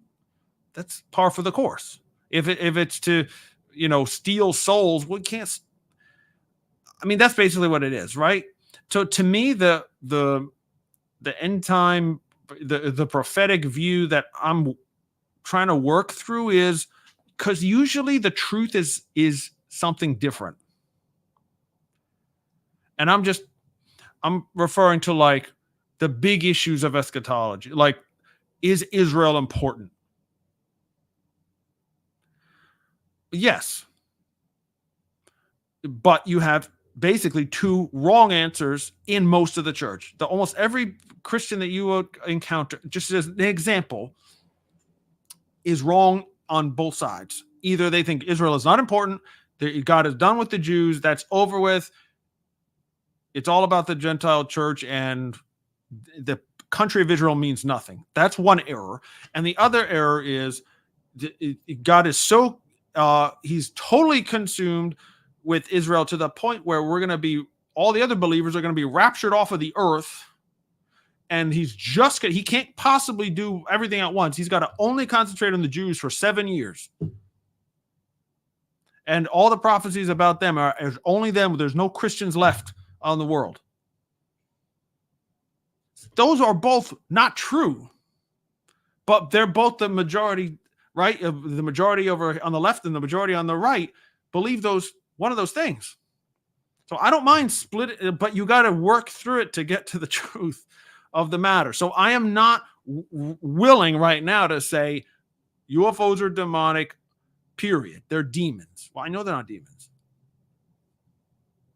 that's par for the course. If it's to, steal souls, we can't. I mean, that's basically what it is, right? So to me, the end time, the prophetic view that I'm trying to work through is because usually the truth is something different, and I'm referring to like the big issues of eschatology, like is Israel important? Yes, but you have basically two wrong answers in most of the church. Almost every Christian that you will encounter, just as an example, is wrong on both sides. Either they think Israel is not important, God is done with the Jews, that's over with. It's all about the Gentile church, and the country of Israel means nothing. That's one error. And the other error is God is so he's totally consumed with Israel to the point where we're going to be all the other believers are going to be raptured off of the earth, and he can't possibly do everything at once. He's got to only concentrate on the Jews for 7 years, and all the prophecies about them are only them. There's no Christians left on the world. Those are both not true, but they're both the majority, right? The majority over on the left and the majority on the right believe one of those things. So I don't mind split it, but you got to work through it to get to the truth of the matter. So I am not willing right now to say UFOs are demonic, period. They're demons. Well, I know they're not demons.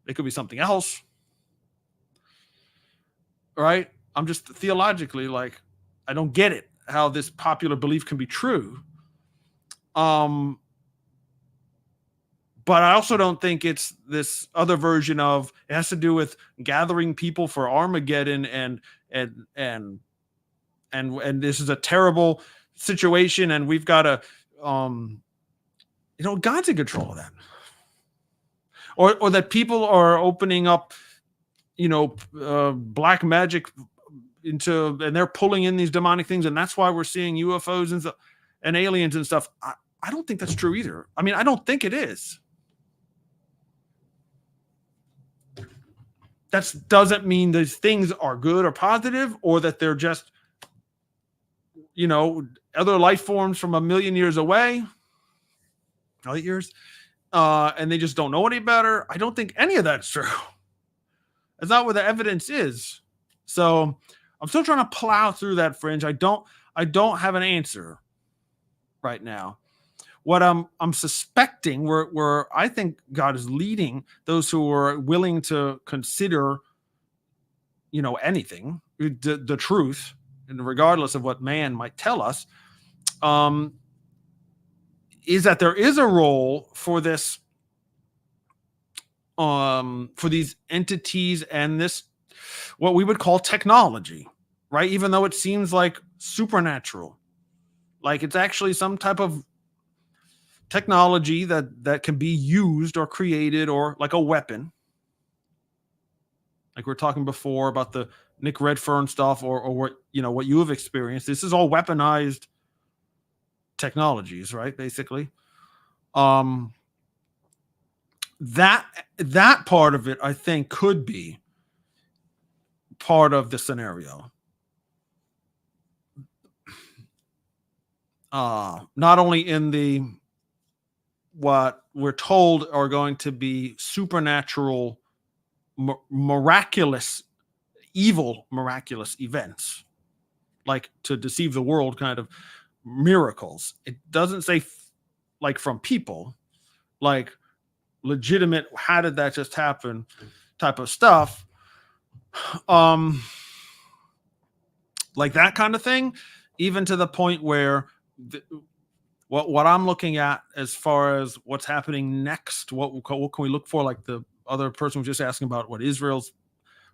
They could be something else, right? I'm just theologically like, I don't get it, how this popular belief can be true. But I also don't think it's this other version of it has to do with gathering people for Armageddon and this is a terrible situation and we've got to God's in control of that. Or that people are opening up black magic and they're pulling in these demonic things, and that's why we're seeing UFOs and aliens and stuff. I don't think that's true either. I mean, I don't think it is. That doesn't mean these things are good or positive, or that they're just, other life forms from a million years away, light years, and they just don't know any better. I don't think any of that's true. That's not where the evidence is. So I'm still trying to plow through that fringe. I don't have an answer right now. What I'm suspecting, where I think God is leading those who are willing to consider, anything, the truth, and regardless of what man might tell us, is that there is a role for this, for these entities and this, what we would call technology, right? Even though it seems like supernatural, like it's actually some type of technology that can be used or created, or like a weapon, like we we're talking before about the Nick Redfern stuff, or what what you have experienced. This is all weaponized technologies, right? Basically, that part of it, I think, could be part of the scenario. Not only in the what we're told are going to be supernatural, miraculous events, like to deceive the world kind of miracles. It doesn't say like from people, like legitimate, how did that just happen type of stuff. Like that kind of thing, even to the point where what I'm looking at as far as what's happening next, what can we look for? Like the other person was just asking about what Israel's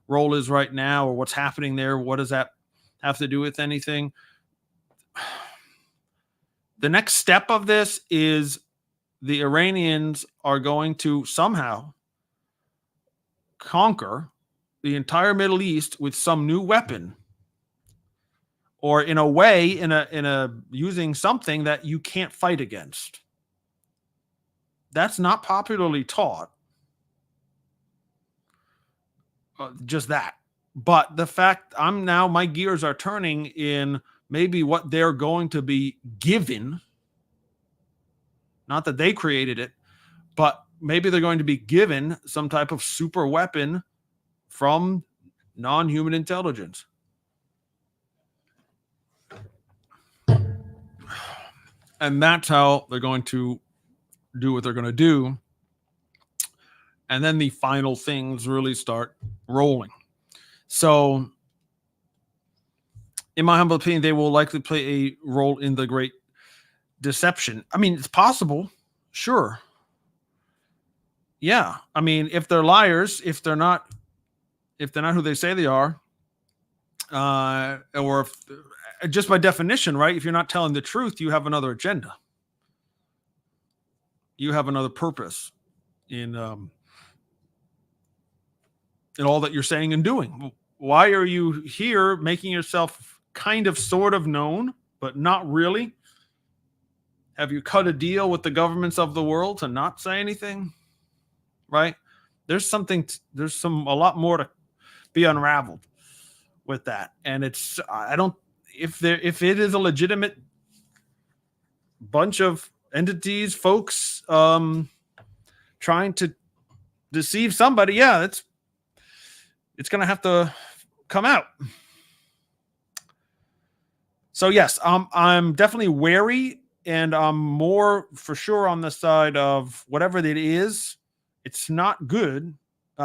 role is right now, or what's happening there. What does that have to do with anything? The next step of this is the Iranians are going to somehow conquer the entire Middle East with some new weapon, or in a way, in a using something that you can't fight against. That's not popularly taught. Just that. But the fact my gears are turning in maybe what they're going to be given, not that they created it, but maybe they're going to be given some type of super weapon from non-human intelligence. And that's how they're going to do what they're going to do. And then the final things really start rolling. So, in my humble opinion, they will likely play a role in the great deception. I mean, it's possible. Sure. Yeah. I mean, if they're liars, if they're not who they say they are, or if, just by definition, right? If you're not telling the truth, you have another agenda. You have another purpose in all that you're saying and doing. Why are you here making yourself kind of sort of known, but not really? Have you cut a deal with the governments of the world to not say anything? Right? There's a lot more to be unraveled with that. And I don't, if it is a legitimate bunch of entities, folks, trying to deceive somebody, yeah, it's going to have to come out. So yes, I'm definitely wary, and I'm more for sure on the side of whatever it is. It's not good.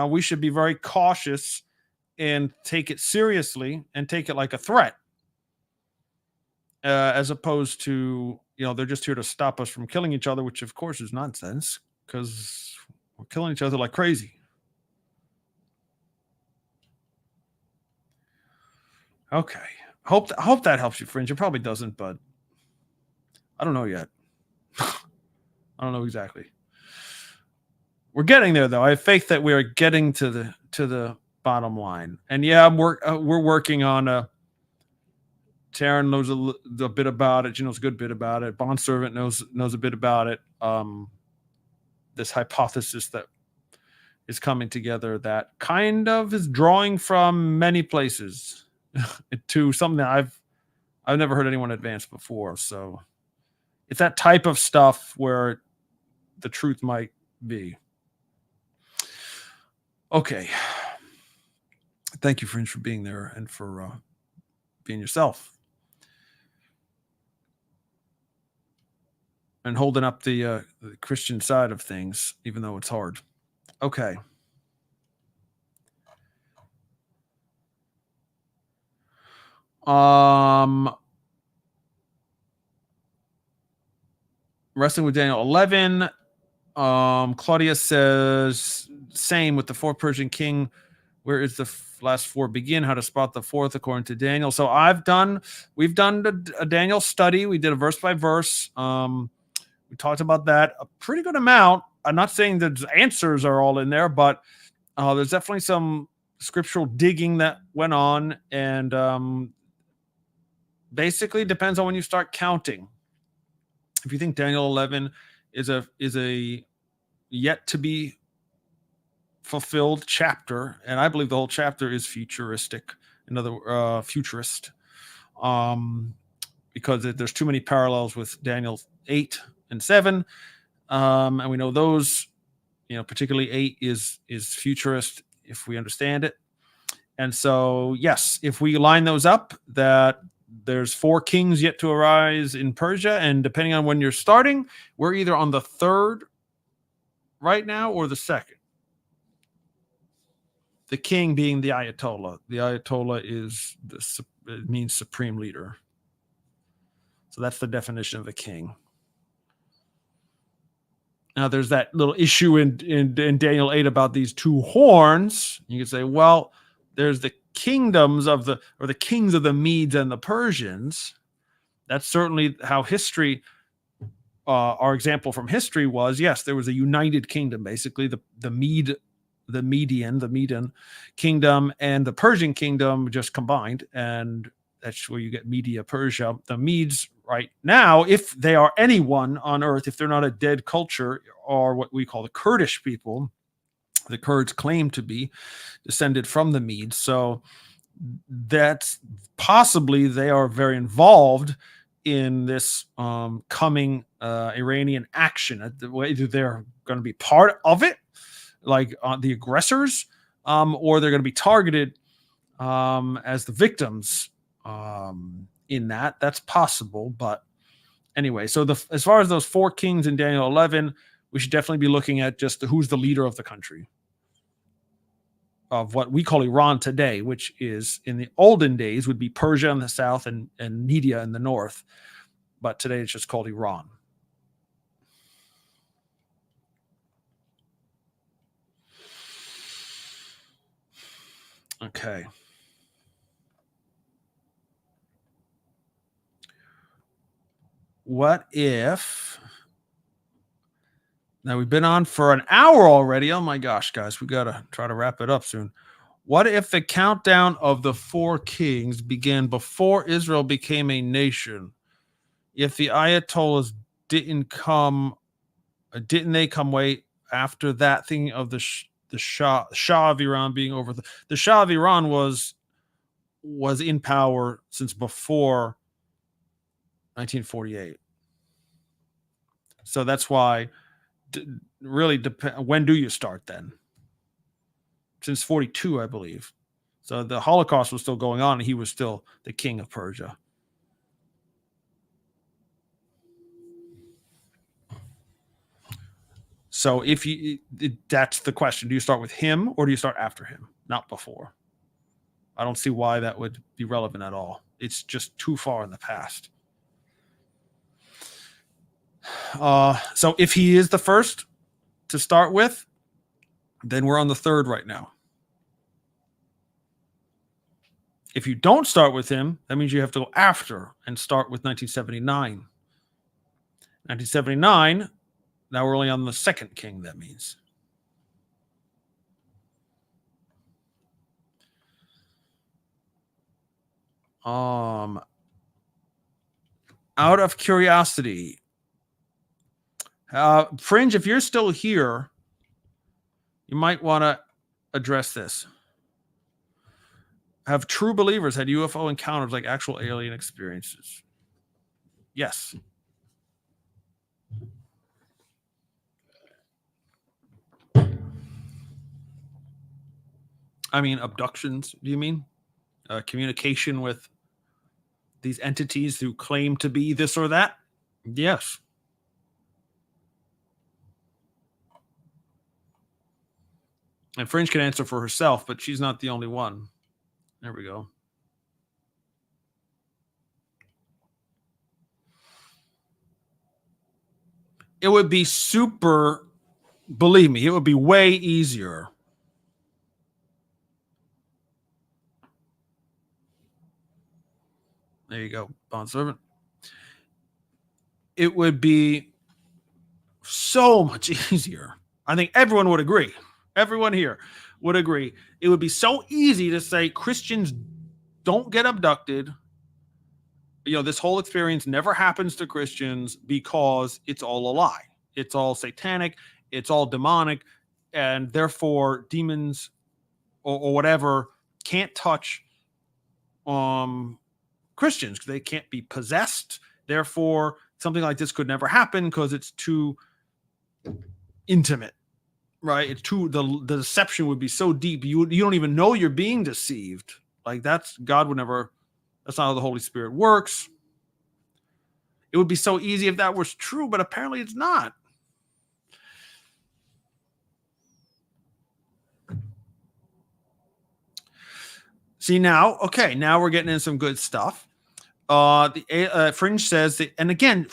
We should be very cautious and take it seriously and take it like a threat, as opposed to, they're just here to stop us from killing each other, which of course is nonsense because we're killing each other like crazy. Okay. Hope that helps you, Fringe. It probably doesn't, but I don't know yet. I don't know exactly. We're getting there, though. I have faith that we are getting to the bottom line. And yeah, we're working on. Taryn knows a bit about it. She knows a good bit about it. Bond Servant knows a bit about it. This hypothesis that is coming together that kind of is drawing from many places to something that I've never heard anyone advance before. So it's that type of stuff where the truth might be. Okay. Thank you, Fringe, for being there and for being yourself and holding up the Christian side of things, even though it's hard. Okay. Wrestling with Daniel 11. Claudia says, same with the fourth Persian king. Where is the last four begin? How to spot the fourth according to Daniel. So we've done a Daniel study. We did a verse by verse. We talked about that a pretty good amount. I'm not saying the answers are all in there, but there's definitely some scriptural digging that went on, and basically depends on when you start counting. If you think Daniel 11 is a yet to be fulfilled chapter, and I believe the whole chapter is futuristic, another futurist, because there's too many parallels with Daniel 8 and 7, and we know those, particularly 8 is futurist if we understand it. And so yes, if we line those up, that there's 4 kings yet to arise in Persia, and depending on when you're starting, we're either on the 3rd right now or the 2nd. The king being the Ayatollah. The Ayatollah it means supreme leader. So that's the definition of a king. Now there's that little issue in Daniel 8 about these two horns. You could say, well, there's the kingdoms of the kings of the Medes and the Persians. That's certainly how history, our example from history was. Yes, there was a united kingdom, basically the Median kingdom and the Persian kingdom just combined, and that's where you get Media Persia. The Medes right now, if they are anyone on earth, if they're not a dead culture, are what we call the Kurdish people. The Kurds claim to be descended from the Medes, so that's possibly they are very involved in this coming Iranian action. Either they're going to be part of it, like the aggressors, or they're going to be targeted as the victims in that. That's possible. But anyway, so as far as those four kings in Daniel 11, we should definitely be looking at just who's the leader of the country, of what we call Iran today, which is in the olden days would be Persia in the south and Media in the north. But today it's just called Iran. Okay. What if, now we've been on for an hour already. Oh my gosh, guys, we got to try to wrap it up soon. What if the countdown of the four kings began before Israel became a nation? If the Ayatollahs didn't they come way after that thing of the Shah of Iran being over? The Shah of Iran was in power since before 1948. So that's why really depend. When do you start then? Since 42, I believe. So the Holocaust was still going on, and he was still the king of Persia. So that's the question. Do you start with him or do you start after him? Not before. I don't see why that would be relevant at all. It's just too far in the past. So if he is the first to start with, then we're on the third right now. If you don't start with him, that means you have to go after and start with 1979. 1979, now we're only on the second king, that means. Out of curiosity, Fringe, if you're still here, you might want to address this. Have true believers had UFO encounters like actual alien experiences? Yes. I mean, abductions, do you mean? Communication with these entities who claim to be this or that? Yes. And Fringe can answer for herself, but she's not the only one. There we go. It would be super, believe me, it would be way easier. There you go, bondservant. It would be so much easier. I think everyone would agree. Everyone here would agree. It would be so easy to say Christians don't get abducted. This whole experience never happens to Christians because it's all a lie. It's all satanic. It's all demonic. And therefore, demons or whatever can't touch Christians. They can't be possessed. Therefore, something like this could never happen because it's too intimate, right? It's too, the deception would be so deep. You don't even know you're being deceived. Like God would never, that's not how the Holy Spirit works. It would be so easy if that was true, but apparently it's not. See now, okay, now we're getting in some good stuff. Fringe says that, and again,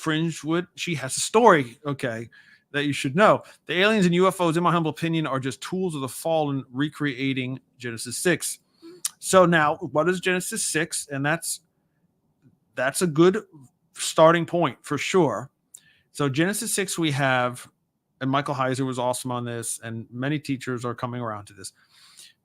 she has a story, okay, that you should know. The aliens and UFOs, in my humble opinion, are just tools of the fallen recreating Genesis 6. So now, what is Genesis 6? And that's a good starting point for sure. So Genesis 6, we have, and Michael Heiser was awesome on this, and many teachers are coming around to this,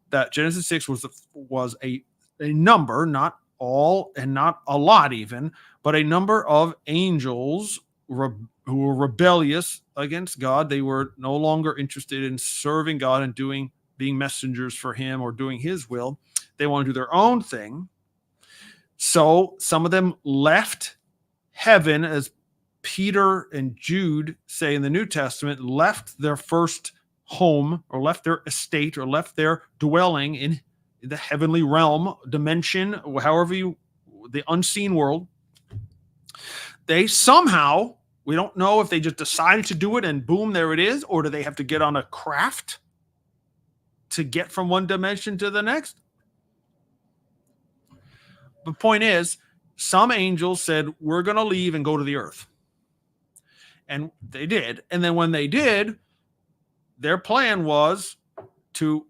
that Genesis 6 was a number, not all and not a lot even, but a number of angels who were rebellious against God. They were no longer interested in serving God and being messengers for him or doing his will. They want to do their own thing. So some of them left heaven, as Peter and Jude say in the New Testament, left their first home or left their estate or left their dwelling in the heavenly realm, dimension, the unseen world. They somehow, we don't know if they just decided to do it and boom, there it is, or do they have to get on a craft to get from one dimension to the next? The point is, some angels said, we're going to leave and go to the earth. And they did. And then when they did, their plan was to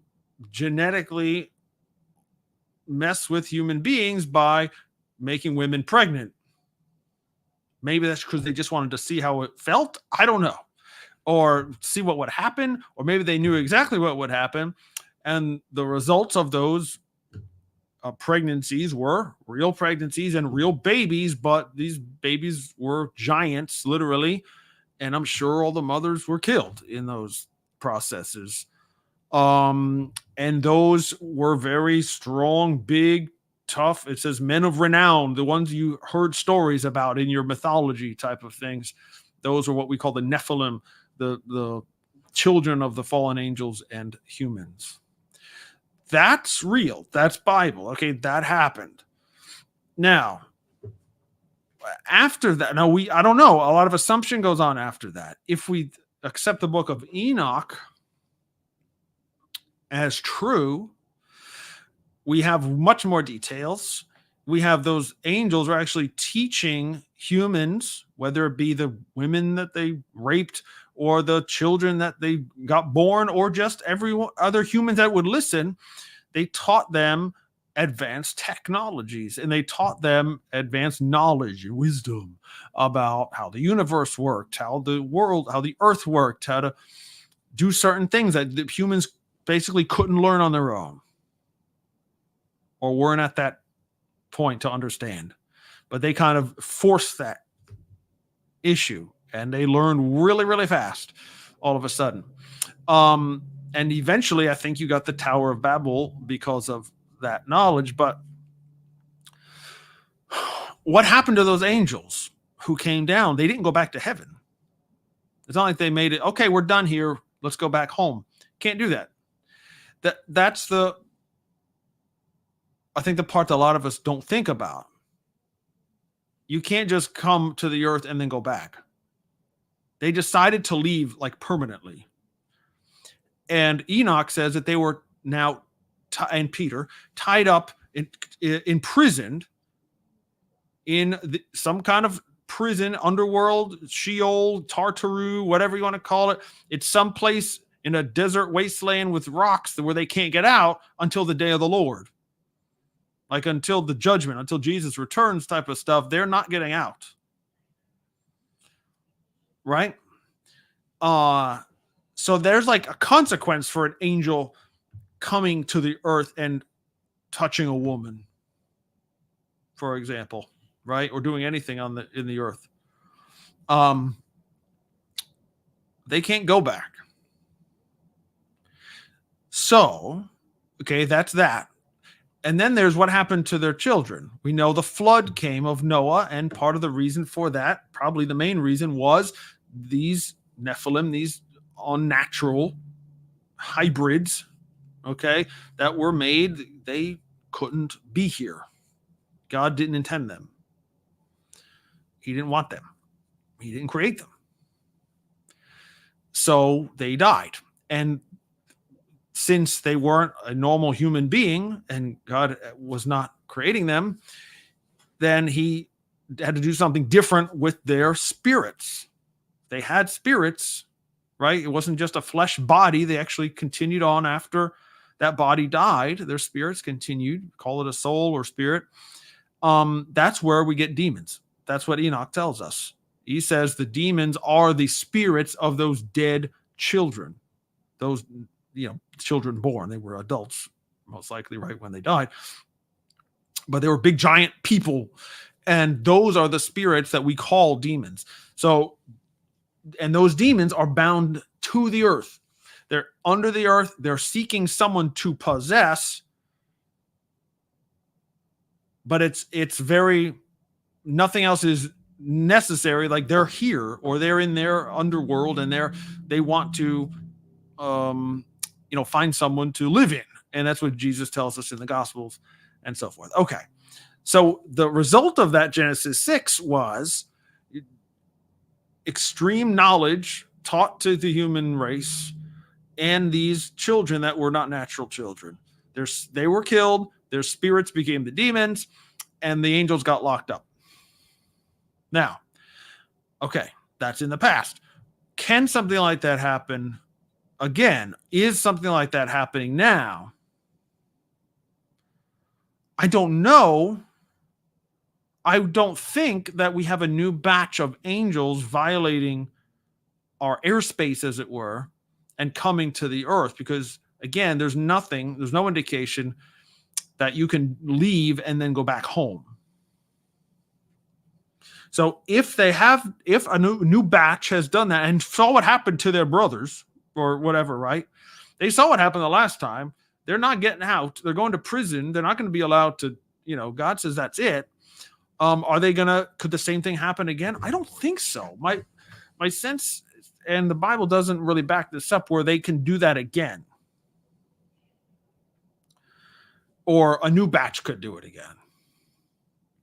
genetically mess with human beings by making women pregnant. Maybe that's because they just wanted to see how it felt. I don't know. Or see what would happen. Or maybe they knew exactly what would happen. And the results of those pregnancies were real pregnancies and real babies, but these babies were giants, literally. And I'm sure all the mothers were killed in those processes. And those were very strong, big, tough. It says men of renown, the ones you heard stories about in your mythology type of things. Those are what we call the Nephilim, the children of the fallen angels and humans. That's real. That's Bible. Okay, that happened. Now, after that, I don't know. A lot of assumption goes on after that. If we accept the book of Enoch as true, we have much more details. We have those angels are actually teaching humans, whether it be the women that they raped or the children that they got born or just every other humans that would listen. They taught them advanced technologies and they taught them advanced knowledge and wisdom about how the universe worked, how the earth worked, how to do certain things that the humans basically couldn't learn on their own or weren't at that point to understand. But they kind of forced that issue and they learned really, really fast all of a sudden. And eventually, I think you got the Tower of Babel because of that knowledge. But what happened to those angels who came down? They didn't go back to heaven. It's not like they made it, okay, we're done here. Let's go back home. Can't do that. That's I think the part that a lot of us don't think about. You can't just come to the earth and then go back. They decided to leave like permanently. And Enoch says that they were now, and Peter, tied up, imprisoned in some kind of prison, underworld, Sheol, Tartaru, whatever you want to call it. It's someplace in a desert wasteland with rocks where they can't get out until the day of the Lord. Like until the judgment, until Jesus returns type of stuff, they're not getting out. Right? So there's like a consequence for an angel coming to the earth and touching a woman, for example, right? Or doing anything in the earth. They can't go back. So, okay, that's that. And then there's what happened to their children. We know the flood came of Noah, and part of the reason for that, probably the main reason, was these Nephilim, these unnatural hybrids, okay, that were made. They couldn't be here. God didn't intend them. He didn't want them. He didn't create them. So they died. And since they weren't a normal human being and God was not creating them, then he had to do something different with their spirits. They had spirits, right? It wasn't just a flesh body. They actually continued on after that body died. Their spirits continued, call it a soul or spirit. That's where we get demons. That's what Enoch tells us. He says the demons are the spirits of those dead children, those, children born. They were adults, most likely, right when they died. But they were big, giant people. And those are the spirits that we call demons. So, and those demons are bound to the earth. They're under the earth. They're seeking someone to possess. But it's very, nothing else is necessary. Like they're here or they're in their underworld and they want to, find someone to live in. And that's what Jesus tells us in the Gospels and so forth. Okay. So the result of that Genesis 6 was extreme knowledge taught to the human race and these children that were not natural children. They were killed. Their spirits became the demons and the angels got locked up. Now, okay, that's in the past. Can something like that happen again? Is something like that happening now? I don't know. I don't think that we have a new batch of angels violating our airspace, as it were, and coming to the earth, because again, there's no indication that you can leave and then go back home. So if a new batch has done that and saw what happened to their brothers or whatever, right? They saw what happened the last time. They're not getting out. They're going to prison. They're not going to be allowed to, God says that's it. Could the same thing happen again? I don't think so. My sense, and the Bible doesn't really back this up, where they can do that again. Or a new batch could do it again.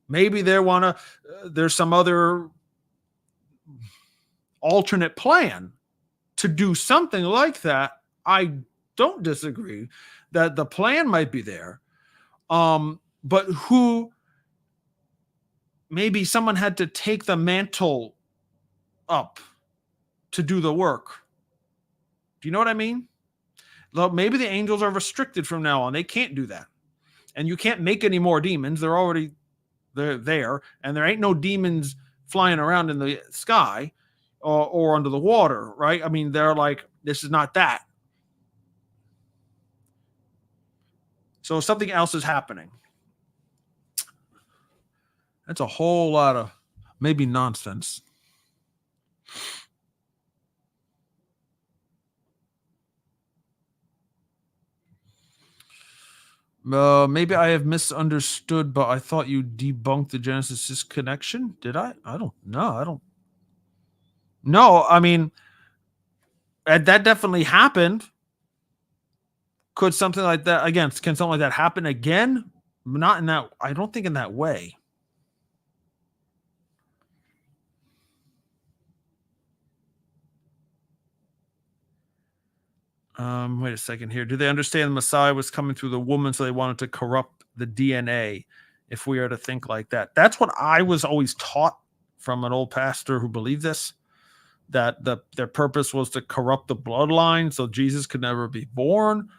Maybe there's some other alternate plan to do something like that. I don't disagree that the plan might be there. But maybe someone had to take the mantle up to do the work. Do you know what I mean? Maybe the angels are restricted from now on. They can't do that. And you can't make any more demons. They're there. And there ain't no demons flying around in the sky or under the water, right? I mean, they're like, this is not that. So something else is happening. That's a whole lot of maybe nonsense. Maybe I have misunderstood, but I thought you debunked the Genesis connection. Did I? I don't know. No, I mean, that definitely happened. Could something like that, again, can something like that happen again? Not in that, I don't think in that way. Wait a second here. Do they understand the Messiah was coming through the woman, so they wanted to corrupt the DNA? If we are to think like that, that's what I was always taught from an old pastor who believed this, that their purpose was to corrupt the bloodline, so Jesus could never be born.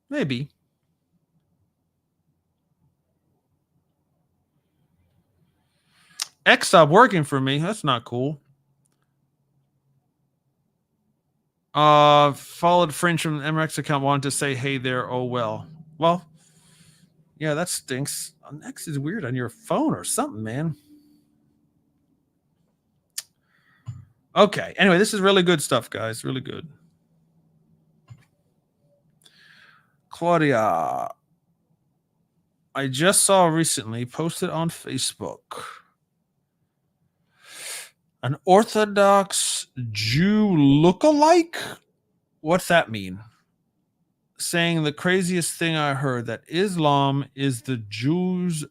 Maybe. X stopped working for me. That's not cool. Followed Fringe from the MRX account, wanted to say, hey there, oh well. Well, yeah, that stinks. X is weird on your phone or something, man. Okay, anyway, this is really good stuff, guys. Really good. Claudia, I just saw recently posted on Facebook an Orthodox Jew lookalike. What's that mean? Saying the craziest thing I heard, that Islam is the Jews'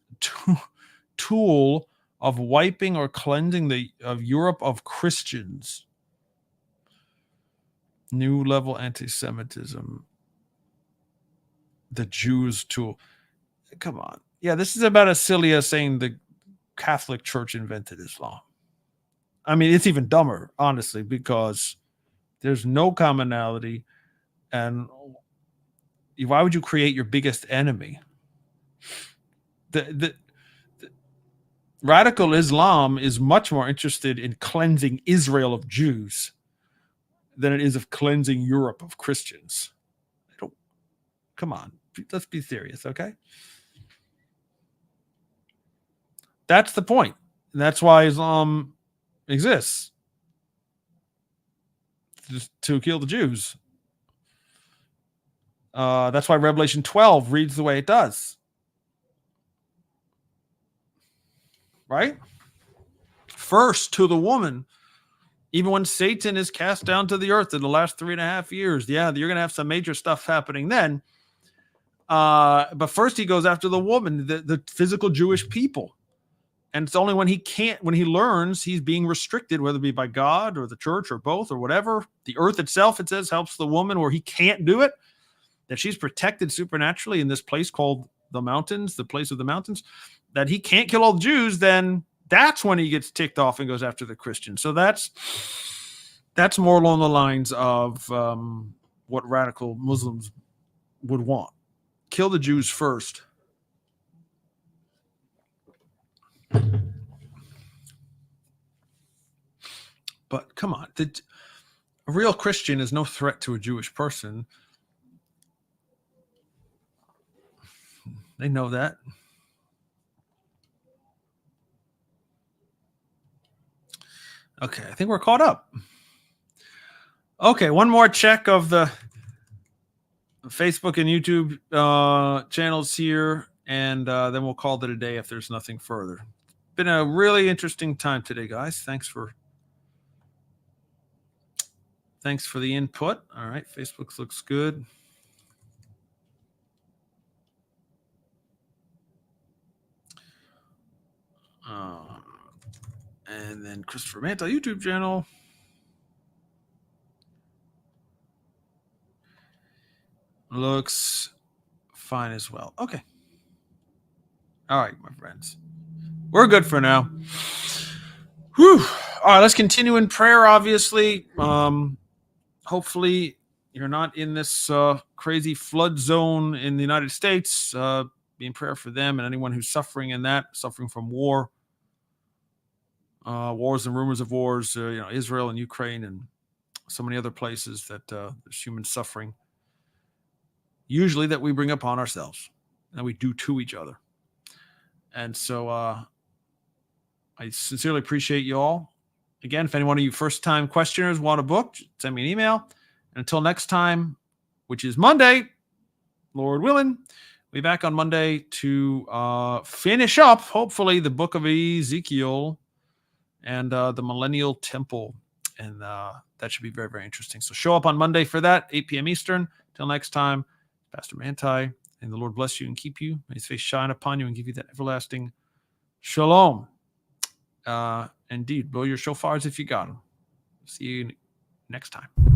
tool of wiping or cleansing of Europe of Christians. New level anti-Semitism. the Jews to, come on. Yeah, this is about as silly as saying the Catholic Church invented Islam. I mean, it's even dumber, honestly, because there's no commonality. And why would you create your biggest enemy? The radical Islam is much more interested in cleansing Israel of Jews than it is of cleansing Europe of Christians. Come on, let's be serious, okay? That's the point. That's why Islam exists, just to kill the Jews. That's why Revelation 12 reads the way it does. Right? First to the woman, even when Satan is cast down to the earth in the last 3.5 years. Yeah, you're going to have some major stuff happening then. But first he goes after the woman, the physical Jewish people. And it's only when he learns he's being restricted, whether it be by God or the church or both or whatever. The earth itself, it says, helps the woman where he can't do it, that she's protected supernaturally in this place called the mountains, the place of the mountains, that he can't kill all the Jews. Then that's when he gets ticked off and goes after the Christians. So that's more along the lines of what radical Muslims would want. Kill the Jews first. But come on, a real Christian is no threat to a Jewish person. They know that. Okay, I think we're caught up. Okay, one more check of the Facebook and YouTube channels here, and then we'll call it a day if there's nothing further. Been a really interesting time today, guys. Thanks for the input. All right, Facebook looks good. And then Christopher Mantle YouTube channel. Looks fine as well. Okay. All right, my friends. We're good for now. Whew. All right, let's continue in prayer, obviously. Hopefully you're not in this crazy flood zone in the United States. Be in prayer for them and anyone who's suffering from war. Wars and rumors of wars, Israel and Ukraine and so many other places that there's human suffering, usually that we bring upon ourselves and we do to each other. And so I sincerely appreciate you all. Again, if any one of you first-time questioners want a book, send me an email. And until next time, which is Monday, Lord willing, we'll be back on Monday to finish up, hopefully, the book of Ezekiel and the Millennial Temple. And that should be very, very interesting. So show up on Monday for that, 8 p.m. Eastern. Till next time, Pastor Manti, and the Lord bless you and keep you. May his face shine upon you and give you that everlasting shalom. Indeed, blow your shofars if you got them. See you next time.